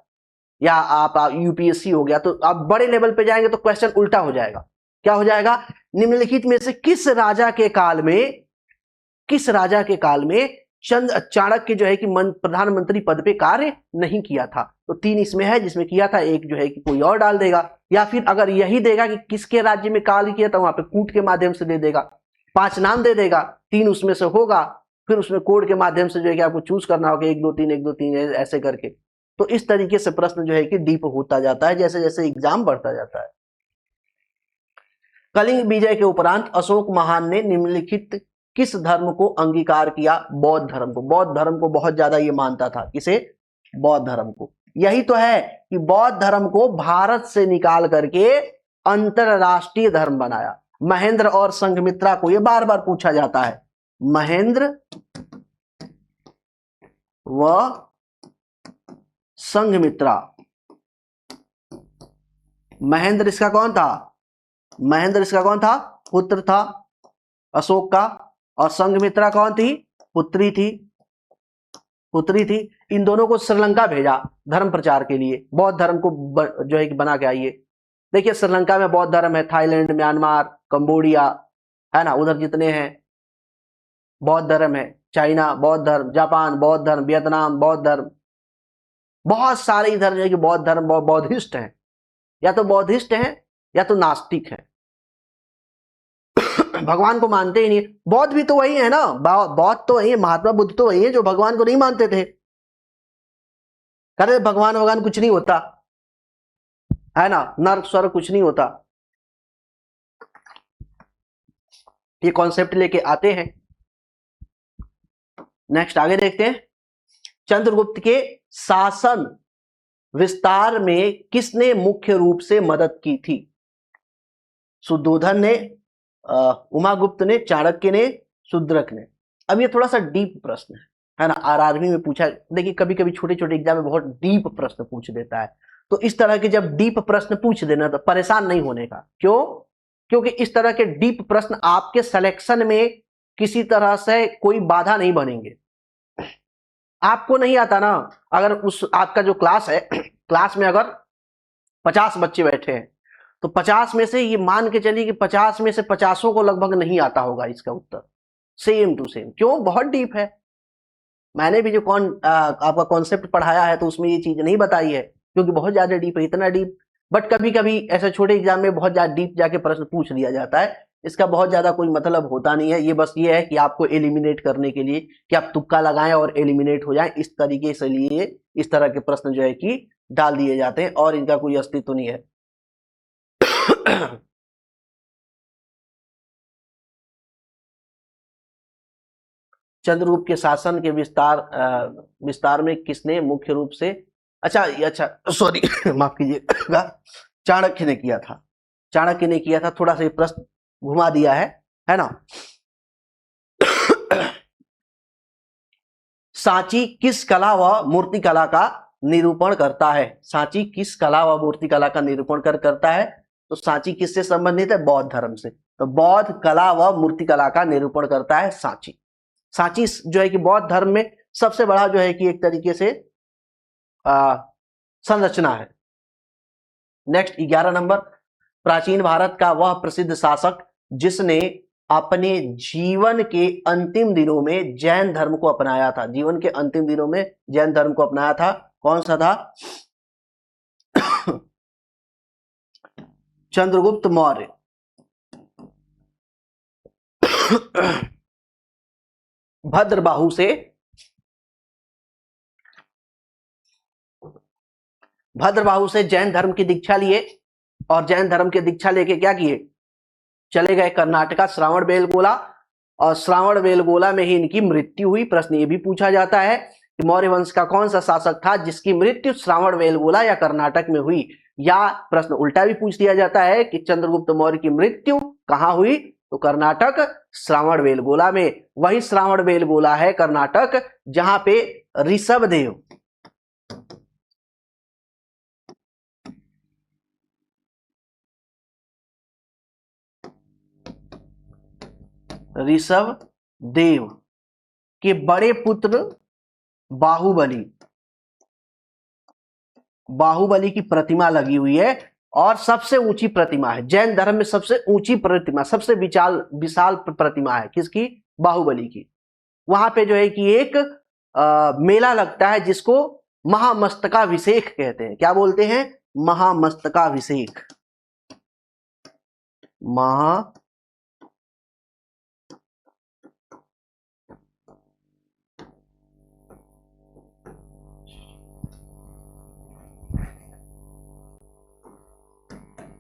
या आप यूपीएससी हो गया, तो आप बड़े लेवल पे जाएंगे तो क्वेश्चन उल्टा हो जाएगा। क्या हो जाएगा? निम्नलिखित में से किस राजा के काल में, किस राजा के काल में चाणक्य जो है कि प्रधानमंत्री पद पे कार्य नहीं किया था? तो 3 इसमें है जिसमें किया था, एक जो है कि कोई और डाल देगा, या फिर अगर यही देगा कि किसके राज्य में कार्य किया था, वहां पे कूट के माध्यम से दे देगा, 5 नाम दे देगा, 3 उसमें से होगा, फिर उसमें कोड के माध्यम से जो है कि आपको चूज करना होगा 1 2 3 1 2 3 ऐसे करके। तो इस तरीके से प्रश्न जो है कि डीप होता जाता है जैसे जैसे एग्जाम बढ़ता जाता है। कलिंग विजय के उपरांत अशोक महान ने निम्नलिखित किस धर्म को अंगीकार किया? बौद्ध धर्म को। बौद्ध धर्म को बहुत ज्यादा ये मानता था। किसे? बौद्ध धर्म को। यही तो है कि बौद्ध धर्म को भारत से निकाल करके अंतरराष्ट्रीय धर्म बनाया। महेंद्र और संघमित्रा को ये बार बार पूछा जाता है महेंद्र व संघमित्रा। महेंद्र इसका कौन था? महेंद्र इसका कौन था? पुत्र था अशोक का। और संघमित्रा कौन थी? पुत्री थी। पुत्री थी। इन दोनों को श्रीलंका भेजा धर्म प्रचार के लिए, बौद्ध धर्म को जो है कि बना के आइए। देखिए श्रीलंका में बौद्ध धर्म है, थाईलैंड, म्यांमार, कंबोडिया, है ना, उधर जितने हैं बौद्ध धर्म है। चाइना बौद्ध धर्म, जापान बौद्ध धर्म, वियतनाम बौद्ध धर्म, बहुत सारे इधर जो है कि बौद्ध धर्म बौद्धिस्ट हैं, या तो बौद्धिस्ट हैं या तो नास्तिक हैं, भगवान को मानते ही नहीं। बौद्ध भी तो वही है ना, बौद्ध तो वही है, महात्मा बुद्ध तो वही है जो भगवान को नहीं मानते थे। कहते भगवान कुछ नहीं होता, है ना, नर्क स्वर्ग कुछ नहीं होता। ये कॉन्सेप्ट लेके आते हैं। नेक्स्ट आगे देखते हैं। चंद्रगुप्त के शासन विस्तार में किसने मुख्य रूप से मदद की थी? शुद्धोधन ने, उमागुप्त ने, चाणक्य ने, शूद्रक ने। अब ये थोड़ा सा डीप प्रश्न है ना, आरआरबी में पूछा। देखिए कभी कभी छोटे छोटे एग्जाम में बहुत डीप प्रश्न पूछ देता है, तो इस तरह के जब डीप प्रश्न पूछ देना तो परेशान नहीं होने का। क्यों? क्योंकि इस तरह के डीप प्रश्न आपके सिलेक्शन में किसी तरह से कोई बाधा नहीं बनेंगे। आपको नहीं आता ना, अगर उस आपका जो क्लास है, क्लास में अगर 50 बच्चे बैठे हैं तो 50 में से ये मान के चलिए कि 50 में से 50 को लगभग नहीं आता होगा इसका उत्तर, सेम टू सेम। क्यों? बहुत डीप है। मैंने भी जो आपका कॉन्सेप्ट पढ़ाया है तो उसमें ये चीज नहीं बताई है, क्योंकि बहुत ज्यादा डीप है, इतना डीप। बट कभी कभी ऐसे छोटे एग्जाम में बहुत ज्यादा डीप जाके प्रश्न पूछ लिया जाता है, इसका बहुत ज्यादा कोई मतलब होता नहीं है। ये बस ये है कि आपको एलिमिनेट करने के लिए कि आप तुक्का लगाएं और एलिमिनेट हो जाएं, इस तरीके से लिए इस तरह के प्रश्न जो है कि डाल दिए जाते हैं, और इनका कोई अस्तित्व नहीं है। चंद्रगुप्त के शासन के विस्तार में किसने मुख्य रूप से, अच्छा सॉरी माफ कीजिएगा, चाणक्य ने किया था। चाणक्य ने किया था। थोड़ा सा प्रश्न घुमा दिया है ना। सांची किस कला व मूर्ति कला का निरूपण करता है? सांची किस कला व मूर्ति कला का निरूपण करता है? तो सांची किससे संबंधित है? बौद्ध धर्म से। तो बौद्ध कला व मूर्ति कला का निरूपण करता है सांची। सांची जो है कि बौद्ध धर्म में सबसे बड़ा जो है कि एक तरीके से संरचना है। नेक्स्ट 11 नंबर, प्राचीन भारत का वह प्रसिद्ध शासक जिसने अपने जीवन के अंतिम दिनों में जैन धर्म को अपनाया था। जीवन के अंतिम दिनों में जैन धर्म को अपनाया था, कौन सा था? चंद्रगुप्त मौर्य। भद्रबाहु से जैन धर्म की दीक्षा लिए, और जैन धर्म की दीक्षा लेके क्या किए? चले गए कर्नाटका श्रावण बेलगोला, और श्रावण बेलगोला में ही इनकी मृत्यु हुई। प्रश्न ये भी पूछा जाता है कि मौर्य वंश का कौन सा शासक था जिसकी मृत्यु श्रावण बेलगोला या कर्नाटक में हुई? या प्रश्न उल्टा भी पूछ दिया जाता है कि चंद्रगुप्त मौर्य की मृत्यु कहां हुई? तो कर्नाटक श्रावण बेलगोला में। वही श्रावण बेलगोला है कर्नाटक जहां पे ऋषभदेव के बड़े पुत्र बाहुबली की प्रतिमा लगी हुई है, और सबसे ऊंची प्रतिमा है जैन धर्म में। सबसे ऊंची प्रतिमा, सबसे विशाल प्रतिमा है किसकी? बाहुबली की। वहां पे जो है कि एक मेला लगता है जिसको महामस्तकाभिषेक कहते हैं। क्या बोलते हैं? महामस्तकाभिषेक।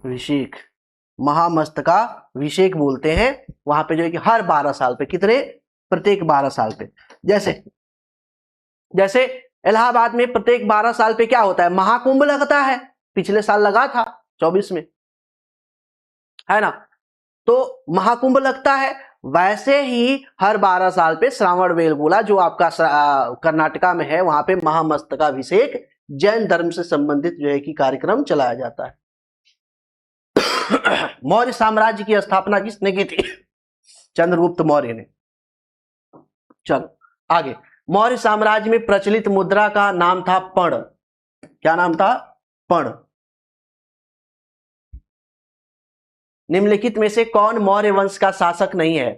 अभिषेक, महामस्तकाभिषेक बोलते हैं। वहां पे जो है कि हर 12 साल पे, कितने? प्रत्येक 12 साल पे। जैसे इलाहाबाद में प्रत्येक 12 साल पे क्या होता है? महाकुंभ लगता है। पिछले साल लगा था 24 में, है ना। तो महाकुंभ लगता है, वैसे ही हर 12 साल पे श्रावण बेलगोला जो आपका कर्नाटका में है, वहां पे महामस्तकाभिषेक जैन धर्म से संबंधित जो है कि कार्यक्रम चलाया जाता है। मौर्य साम्राज्य की स्थापना किसने की थी? चंद्रगुप्त मौर्य ने। चलो आगे, मौर्य साम्राज्य में प्रचलित मुद्रा का नाम था पण। क्या नाम था? पण। निम्नलिखित में से कौन मौर्य वंश का शासक नहीं है?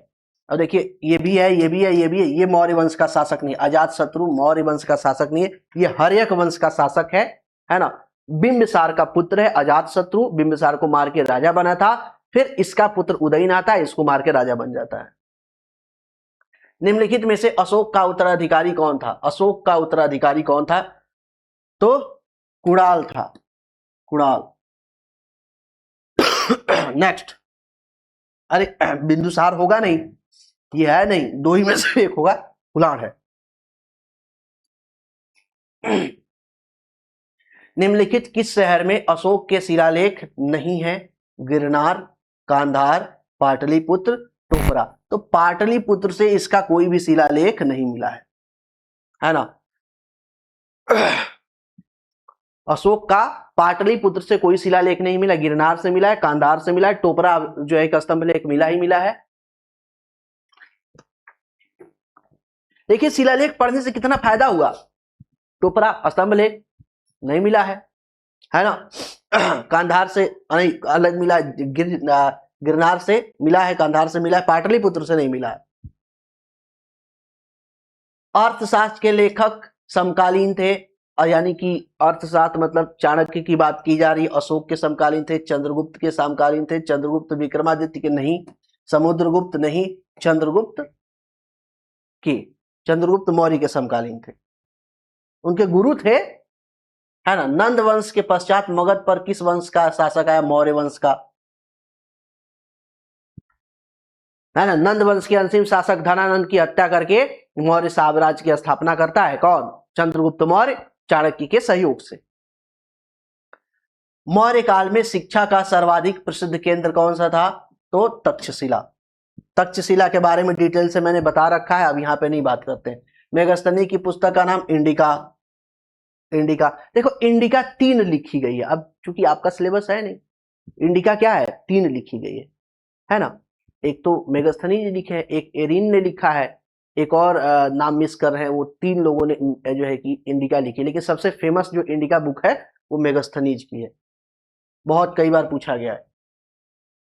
अब देखिए, ये भी है, ये भी है, ये भी है, ये मौर्य वंश का शासक नहीं। अजात शत्रु मौर्य वंश का शासक नहीं है, ये हर्यक वंश का शासक है ना। बिंबिसार का पुत्र है अजात शत्रु, बिंबिसार को मार के राजा बना था, फिर इसका पुत्र उदयन आता है, इसको मार के राजा बन जाता है। निम्नलिखित में से अशोक का उत्तराधिकारी कौन था? अशोक का उत्तराधिकारी कौन था? तो कुणाल था, कुणाल। नेक्स्ट, अरे बिंदुसार होगा नहीं, ये है नहीं, दो ही में से एक होगा, कुणाल है। निम्नलिखित किस शहर में अशोक के शिलालेख नहीं है? गिरनार, कांधार, पाटलिपुत्र, टोपरा। तो पाटलिपुत्र से इसका कोई भी शिलालेख नहीं मिला है ना। अशोक का पाटलिपुत्र से कोई शिलालेख नहीं मिला, गिरनार से मिला है, कांधार से मिला है, टोपरा जो है एक स्तंभ लेख मिला ही मिला है। देखिए शिलालेख पढ़ने से कितना फायदा हुआ। टोपरा स्तंभ लेख नहीं मिला है ना। कांधार से अलग मिला, गिरनार से मिला है, कांधार से मिला है, पाटलिपुत्र से नहीं मिला है। अर्थशास्त्र के लेखक समकालीन थे, यानी कि अर्थशास्त्र मतलब चाणक्य की बात की जा रही है, अशोक के समकालीन थे, चंद्रगुप्त के समकालीन थे, चंद्रगुप्त विक्रमादित्य के नहीं, समुद्रगुप्त नहीं, चंद्रगुप्त मौर्य के समकालीन थे, उनके गुरु थे, है ना। नंद वंश के पश्चात मगध पर किस वंश का शासक आया? मौर्य वंश का, है ना। नंद वंश के अंतिम शासक धनानंद की हत्या करके मौर्य साम्राज्य की स्थापना करता है कौन? चंद्रगुप्त मौर्य, चाणक्य के सहयोग से। मौर्य काल में शिक्षा का सर्वाधिक प्रसिद्ध केंद्र कौन सा था? तो तक्षशिला। तक्षशिला के बारे में डिटेल से मैंने बता रखा है, अब यहां पे नहीं बात करते हैं। मेगस्थनी की पुस्तक का नाम इंडिका। देखो इंडिका 3 लिखी गई है, अब चूंकि आपका सिलेबस है नहीं, इंडिका क्या है? 3 लिखी गई है ना। एक तो मेगस्थनी लिखे है, एक एरिन ने लिखा है, एक और नाम मिस कर रहे हैं, वो 3 लोगों ने जो है कि इंडिका लिखी, लेकिन सबसे फेमस जो इंडिका बुक है वो मेगस्थनीज की है, बहुत कई बार पूछा गया है।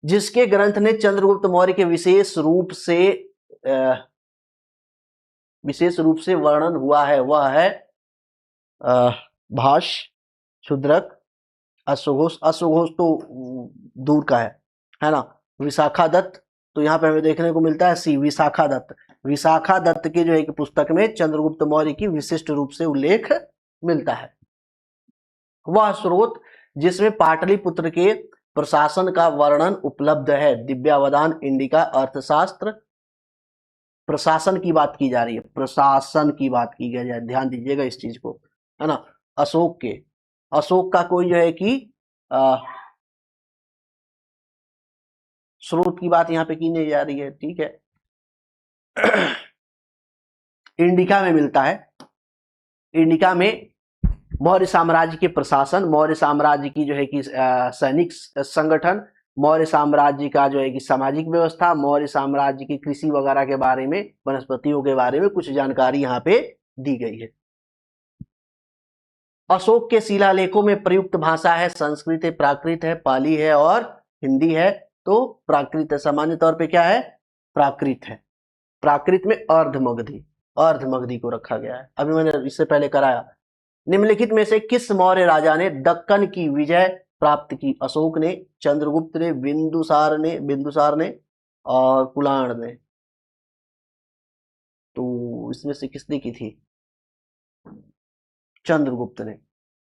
जिसके ग्रंथ ने चंद्रगुप्त मौर्य के विशेष रूप से वर्णन हुआ है वह है भाष्य, क्षुद्रक, अश्वघोष। अश्वघोष तो दूर का है ना। विशाखा दत्त, तो यहाँ पे हमें देखने को मिलता है विशाखा दत्त। विशाखा दत्त की जो है कि पुस्तक में चंद्रगुप्त मौर्य की विशिष्ट रूप से उल्लेख मिलता है। वह स्रोत जिसमें पाटलिपुत्र के प्रशासन का वर्णन उपलब्ध है, दिव्यावदान, इंडिका, अर्थशास्त्र। प्रशासन की बात की जा रही है, प्रशासन की बात की जाए, ध्यान दीजिएगा इस चीज को, है ना। अशोक का कोई जो है कि स्रोत की बात यहाँ पे की नहीं जा रही है, ठीक है। इंडिका में मिलता है। इंडिका में मौर्य साम्राज्य के प्रशासन, मौर्य साम्राज्य की जो है कि सैनिक संगठन, मौर्य साम्राज्य का जो है कि सामाजिक व्यवस्था, मौर्य साम्राज्य की कृषि वगैरह के बारे में, वनस्पतियों के बारे में कुछ जानकारी यहाँ पे दी गई है। अशोक के शिलालेखों में प्रयुक्त भाषा है संस्कृत है, प्राकृत है, पाली है और हिंदी है। तो प्राकृत है, सामान्य तौर पे क्या है? प्राकृत है। प्राकृत में अर्धमगधी को रखा गया है, अभी मैंने इससे पहले कराया। निम्नलिखित में से किस मौर्य राजा ने दक्कन की विजय प्राप्त की? अशोक ने, चंद्रगुप्त ने, बिंदुसार ने और कुलाण ने। तो इसमें से किसने की थी? चंद्रगुप्त ने।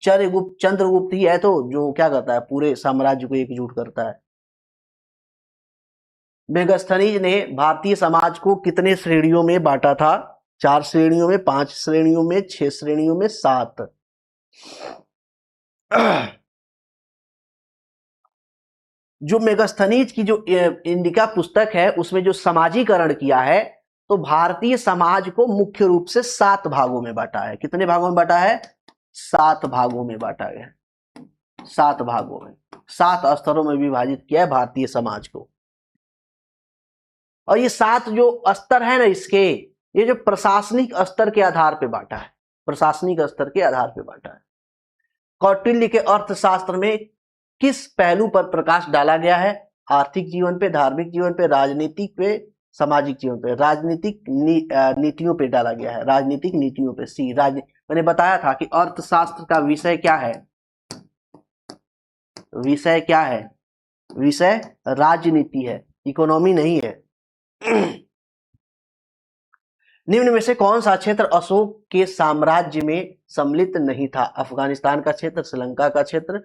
चंद्रगुप्त ही है तो जो क्या करता है, पूरे साम्राज्य को एकजुट करता है। मेगस्थनीज ने भारतीय समाज को कितने श्रेणियों में बांटा था? 4 श्रेणियों में, 5 श्रेणियों में, 6 श्रेणियों में, 7। जो मेगास्थनीज की जो इंडिका पुस्तक है उसमें जो समाजीकरण किया है, तो भारतीय समाज को मुख्य रूप से 7 भागों में बांटा है। कितने भागों में बांटा है? 7 भागों में बांटा गया, 7 भागों में, 7 स्तरों में विभाजित किया है भारतीय समाज को। और ये 7 जो स्तर है ना इसके, ये जो प्रशासनिक स्तर के आधार पे बांटा है, प्रशासनिक स्तर के आधार पे बांटा है। कौटिल्य के अर्थशास्त्र में किस पहलू पर प्रकाश डाला गया है? आर्थिक जीवन पे, धार्मिक जीवन पे, राजनीतिक पे, सामाजिक जीवन पे। राजनीतिक नीतियों पे डाला गया है, राजनीतिक नीतियों पे। सी मैंने बताया था कि अर्थशास्त्र का विषय क्या है? विषय क्या है? विषय राजनीति है, इकोनॉमी नहीं है। निम्न में से कौन सा क्षेत्र अशोक के साम्राज्य में सम्मिलित नहीं था? अफगानिस्तान का क्षेत्र, श्रीलंका का क्षेत्र,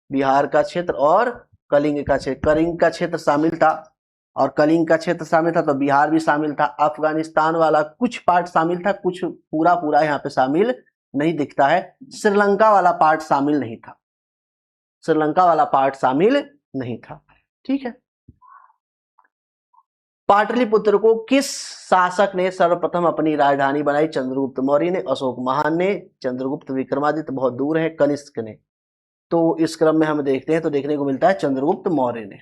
बिहार का क्षेत्र और कलिंग का क्षेत्र। कलिंग का क्षेत्र शामिल था, और कलिंग का क्षेत्र शामिल था तो बिहार भी शामिल था। अफगानिस्तान वाला कुछ पार्ट शामिल था, कुछ पूरा पूरा यहाँ पे शामिल नहीं दिखता है। श्रीलंका वाला पार्ट शामिल नहीं था, श्रीलंका वाला पार्ट शामिल नहीं था। ठीक है। पाटलिपुत्र को किस शासक ने सर्वप्रथम अपनी राजधानी बनाई? चंद्रगुप्त मौर्य ने, अशोक महान ने, चंद्रगुप्त विक्रमादित्य बहुत दूर है, कनिष्क ने। तो इस क्रम में हम देखते हैं तो देखने को मिलता है चंद्रगुप्त मौर्य ने।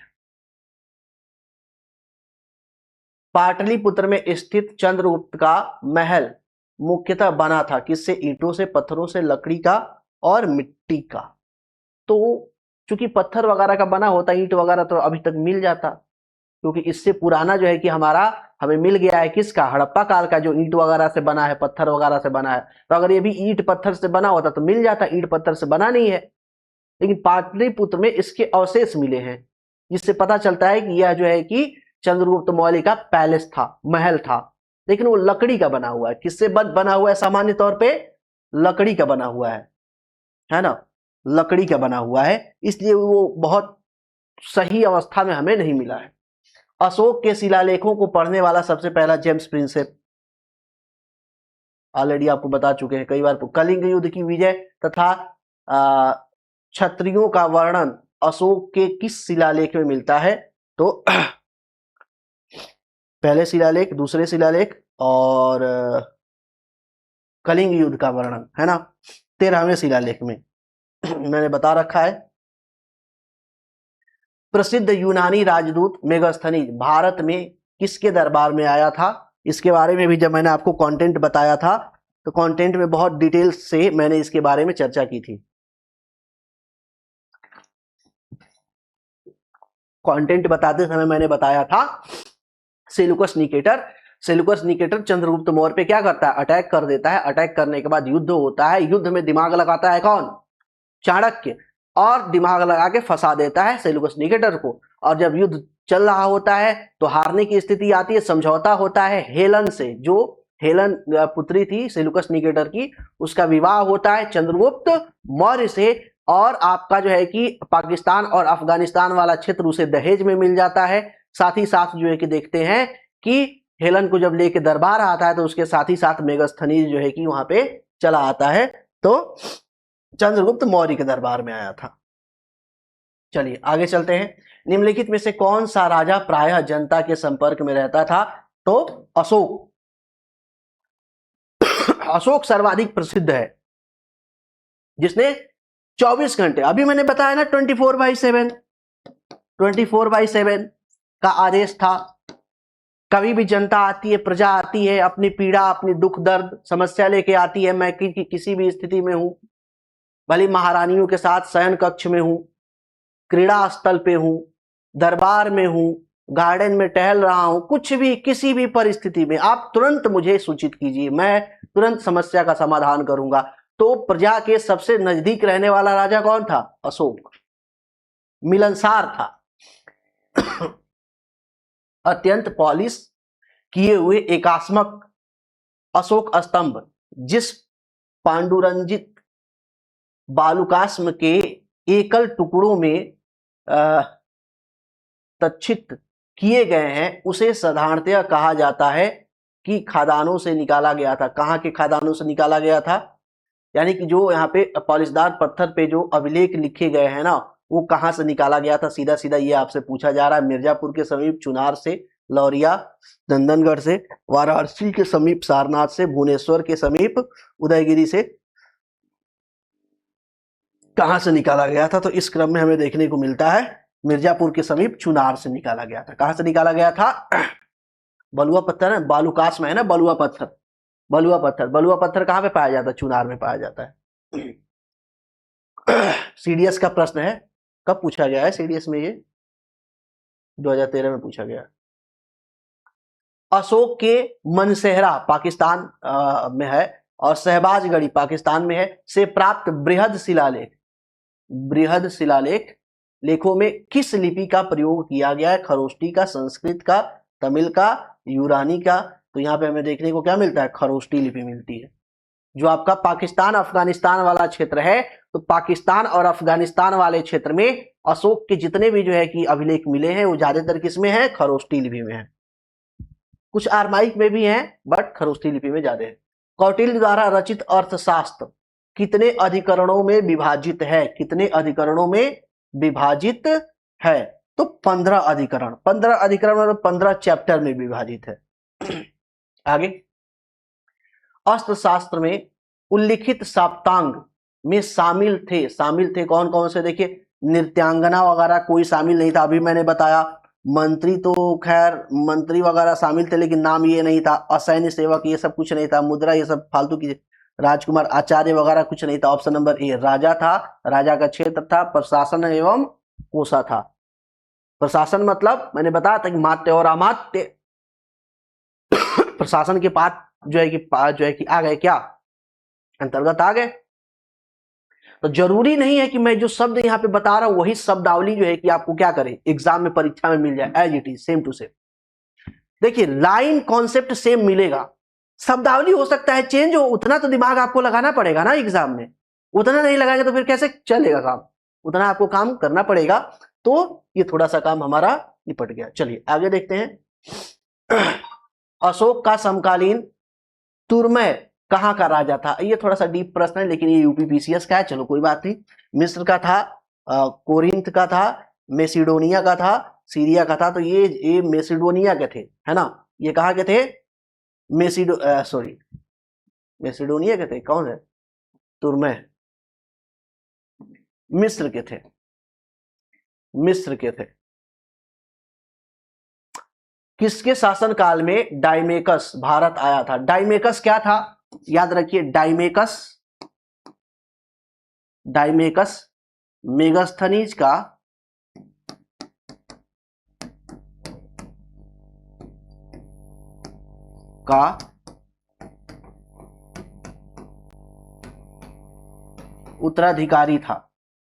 पाटलिपुत्र में स्थित चंद्रगुप्त का महल मुख्यतः बना था किससे? ईंटों से, पत्थरों से, लकड़ी का और मिट्टी का। तो चूंकि पत्थर वगैरह का बना होता, ईंट वगैरह तो अभी तक मिल जाता, क्योंकि इससे पुराना जो है कि हमें मिल गया है किसका? हड़प्पा काल का, जो ईंट वगैरह से बना है, पत्थर वगैरह से बना है। तो अगर ये भी ईंट पत्थर से बना होता तो मिल जाता, ईंट पत्थर से बना नहीं है। लेकिन पाटलिपुत्र में इसके अवशेष मिले हैं, जिससे पता चलता है कि यह जो है कि चंद्रगुप्त मौर्य का पैलेस था, महल था, लेकिन वो लकड़ी का बना हुआ है। किससे बना हुआ है? सामान्य तौर पे लकड़ी का बना हुआ है ना, लकड़ी का बना हुआ है, इसलिए वो बहुत सही अवस्था में हमें नहीं मिला है। अशोक के शिलालेखों को पढ़ने वाला सबसे पहला जेम्स प्रिंसेप, ऑलरेडी आपको बता चुके हैं कई बार। कलिंग युद्ध की विजय तथा क्षत्रियों का वर्णन अशोक के किस शिलालेख में मिलता है? तो पहले शिलालेख, दूसरे शिलालेख और कलिंग युद्ध का वर्णन, है ना, 13वें शिलालेख में मैंने बता रखा है। प्रसिद्ध यूनानी राजदूत मेगास्थनीज भारत में किसके दरबार में आया था? इसके बारे में भी जब मैंने आपको कंटेंट बताया था तो कंटेंट में बहुत डिटेल से मैंने इसके बारे में चर्चा की थी। कंटेंट बताते समय मैंने बताया था सेल्यूकस निकेटर चंद्रगुप्त मौर्य पे क्या करता है? अटैक कर देता है। अटैक करने के बाद युद्ध होता है, युद्ध में दिमाग लगाता है कौन? चाणक्य, और दिमाग लगा के फंसा देता है सेल्यूकस निकेटर को। और जब युद्ध चल रहा होता है तो हारने की स्थिति आती है, समझौता होता है हेलन से, जो हेलन पुत्री थी सेल्यूकस निकेटर की, उसका विवाह होता है चंद्रगुप्त मौर्य से, और आपका जो है कि पाकिस्तान और अफगानिस्तान वाला क्षेत्र उसे दहेज में मिल जाता है। साथ ही साथ जो है कि देखते हैं कि हेलन को जब लेके दरबार आता है तो उसके साथ ही साथ मेगास्थनीज जो है कि वहां पे चला आता है, तो चंद्रगुप्त मौर्य के दरबार में आया था। चलिए आगे चलते हैं। निम्नलिखित में से कौन सा राजा प्रायः जनता के संपर्क में रहता था? तो अशोक। अशोक सर्वाधिक प्रसिद्ध है, जिसने 24 घंटे, अभी मैंने बताया ना 24/7 का आदेश था। कभी भी जनता आती है, प्रजा आती है, अपनी पीड़ा, अपनी दुख दर्द समस्या लेके आती है। मैं किसी भी स्थिति में हूं, भले महारानियों के साथ शयन कक्ष में हूं, क्रीड़ा स्थल पे हूं, दरबार में हूं, गार्डन में टहल रहा हूं, कुछ भी किसी भी परिस्थिति में आप तुरंत मुझे सूचित कीजिए, मैं तुरंत समस्या का समाधान करूंगा। तो प्रजा के सबसे नजदीक रहने वाला राजा कौन था? अशोक। मिलनसार था, अत्यंत पॉलिश किए हुए एकात्मक अशोक स्तंभ, जिस पांडुरंजित बालुकास्म के एकल टुकड़ों में तच्छित किए गए हैं, उसे साधारणतया कहा जाता है कि खादानों से निकाला गया था। कहाँ के खादानों से निकाला गया था? यानी कि जो यहाँ पे पॉलिशदार पत्थर पे जो अभिलेख लिखे गए हैं ना, वो कहाँ से निकाला गया था, सीधा सीधा ये आपसे पूछा जा रहा है। मिर्जापुर के समीप चुनार से, लौरिया नंदनगढ़ से, वाराणसी के समीप सारनाथ से, भुवनेश्वर के समीप उदयगिरी से कहां से निकाला गया था। तो इस क्रम में हमें देखने को मिलता है मिर्जापुर के समीप चुनार से निकाला गया था। कहां से निकाला गया था? बलुआ पत्थर है, बालूकाश में है ना बलुआ पत्थर। बलुआ पत्थर, बलुआ पत्थर कहां पे पाया जाता है? चुनार में पाया जाता है। सीडीएस का प्रश्न है, कब पूछा गया है सीडीएस में? ये 2013 में पूछा गया। अशोक के मनसेहरा पाकिस्तान में है और शहबाजगढ़ी पाकिस्तान में है से प्राप्त बृहद शिलालेख, बृहद शिलालेख लेखों में किस लिपि का प्रयोग किया गया है? खरोष्टी का, संस्कृत का, तमिल का, यूरानी का। तो यहाँ पे हमें देखने को क्या मिलता है? खरोष्टी लिपि मिलती है। जो आपका पाकिस्तान अफगानिस्तान वाला क्षेत्र है, तो पाकिस्तान और अफगानिस्तान वाले क्षेत्र में अशोक के जितने भी जो है कि अभिलेख मिले हैं वो ज्यादातर किसमें है? खरोष्टी लिपि में है। कुछ आरमाइक में भी हैं बट खरोष्टी लिपि में ज्यादा है। कौटिल्य द्वारा रचित अर्थशास्त्र कितने अधिकरणों में विभाजित है? कितने अधिकरणों में विभाजित है? तो 15 अधिकरण। 15 अधिकरण मतलब 15 चैप्टर में विभाजित है। आगे, अस्त्रशास्त्र में उल्लिखित सप्तांग में शामिल थे कौन कौन से? देखिए, नृत्यांगना वगैरह कोई शामिल नहीं था, अभी मैंने बताया। मंत्री तो खैर मंत्री वगैरह शामिल थे लेकिन नाम ये नहीं था। असैन्य सेवक ये सब कुछ नहीं था। मुद्रा ये सब फालतू की। राजकुमार, आचार्य वगैरह कुछ नहीं था। ऑप्शन नंबर ए राजा था, राजा का क्षेत्र था। प्रशासन एवं कोषा था। प्रशासन मतलब मैंने बताया था कि मात्य और अमात्य प्रशासन के पाठ जो है कि आ गए, क्या अंतर्गत आ गए। तो जरूरी नहीं है कि मैं जो शब्द यहाँ पे बता रहा हूं वही शब्दावली जो है कि आपको क्या करे एग्जाम में, परीक्षा में मिल जाए as it is, same to same. देखिए, लाइन कॉन्सेप्ट सेम मिलेगा, शब्दावली हो सकता है चेंज हो, उतना तो दिमाग आपको लगाना पड़ेगा ना एग्जाम में। उतना नहीं लगाएगा तो फिर कैसे चलेगा काम? उतना आपको काम करना पड़ेगा। तो ये थोड़ा सा काम हमारा निपट गया। चलिए आगे देखते हैं। अशोक का समकालीन तुर्मय कहां का राजा था? ये थोड़ा सा डीप प्रश्न है लेकिन ये यूपीपीसीएस का है, चलो कोई बात नहीं। मिस्र का था, कोरिंथ का था, मेसिडोनिया का था, सीरिया का था। तो ये मेसिडोनिया के थे, है ना? ये कहाँ के थे? मेसिडोनिया के थे। कौन है? तुर्मय मिस्र के थे, मिस्र के थे। किसके शासनकाल में डाइमेकस भारत आया था? डाइमेकस क्या था? याद रखिए, डाइमेकस मेगास्थनीज का उत्तराधिकारी था।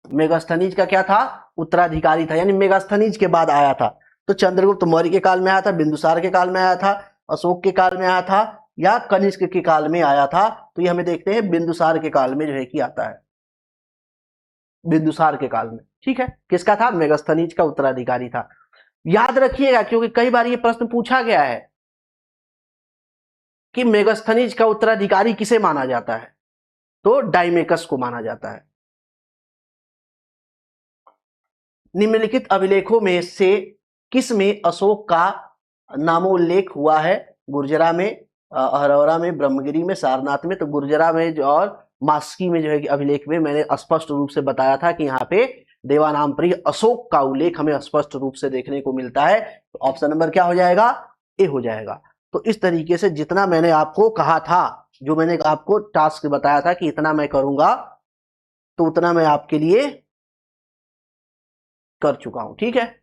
मेगास्थनीज का क्या था? उत्तराधिकारी था, यानी मेगास्थनीज के बाद आया था। तो चंद्रगुप्त मौर्य के काल में आया था, बिंदुसार के काल में आया था, अशोक के काल में आया था, या कनिष्क के काल में आया था? तो ये हमें देखते हैं बिंदुसार के काल में जो है कि आता है, बिंदुसार के काल में। ठीक है, किसका था? मेगास्थनीज का उत्तराधिकारी था। याद रखिएगा क्योंकि कई बार ये प्रश्न पूछा गया है कि मेगास्थनीज का उत्तराधिकारी किसे माना जाता है? तो डाइमेकस को माना जाता है। निम्नलिखित अभिलेखों में से किस में अशोक का नामोल्लेख हुआ है? गुर्जरा में, अहरौरा में, ब्रह्मगिरी में, सारनाथ में। तो गुर्जरा में और मास्की में जो है कि अभिलेख में मैंने स्पष्ट रूप से बताया था कि यहाँ पे देवानाम प्रिय अशोक का उल्लेख हमें स्पष्ट रूप से देखने को मिलता है। तो ऑप्शन नंबर क्या हो जाएगा? ए हो जाएगा। तो इस तरीके से जितना मैंने आपको कहा था, जो मैंने आपको टास्क बताया था कि इतना मैं करूंगा, तो उतना मैं आपके लिए कर चुका हूं। ठीक है,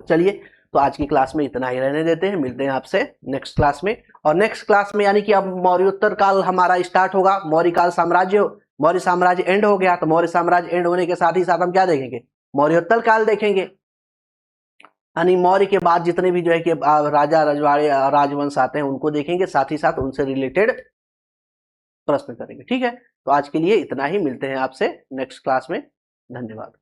चलिए तो आज की क्लास में इतना ही रहने देते हैं। मिलते हैं आपसे नेक्स्ट क्लास में। और नेक्स्ट क्लास में यानी कि अब मौर्योत्तर काल हमारा स्टार्ट होगा। मौर्य साम्राज्य एंड हो गया, तो मौर्य साम्राज्य एंड होने के साथ ही साथ हम क्या देखेंगे? मौर्योत्तर काल देखेंगे। यानी मौर्य के बाद जितने भी जो है कि राजा रजवाड़े राजवंश आते हैं उनको देखेंगे, साथ ही साथ उनसे रिलेटेड प्रश्न करेंगे। ठीक है, तो आज के लिए इतना ही। मिलते हैं आपसे नेक्स्ट क्लास में। धन्यवाद।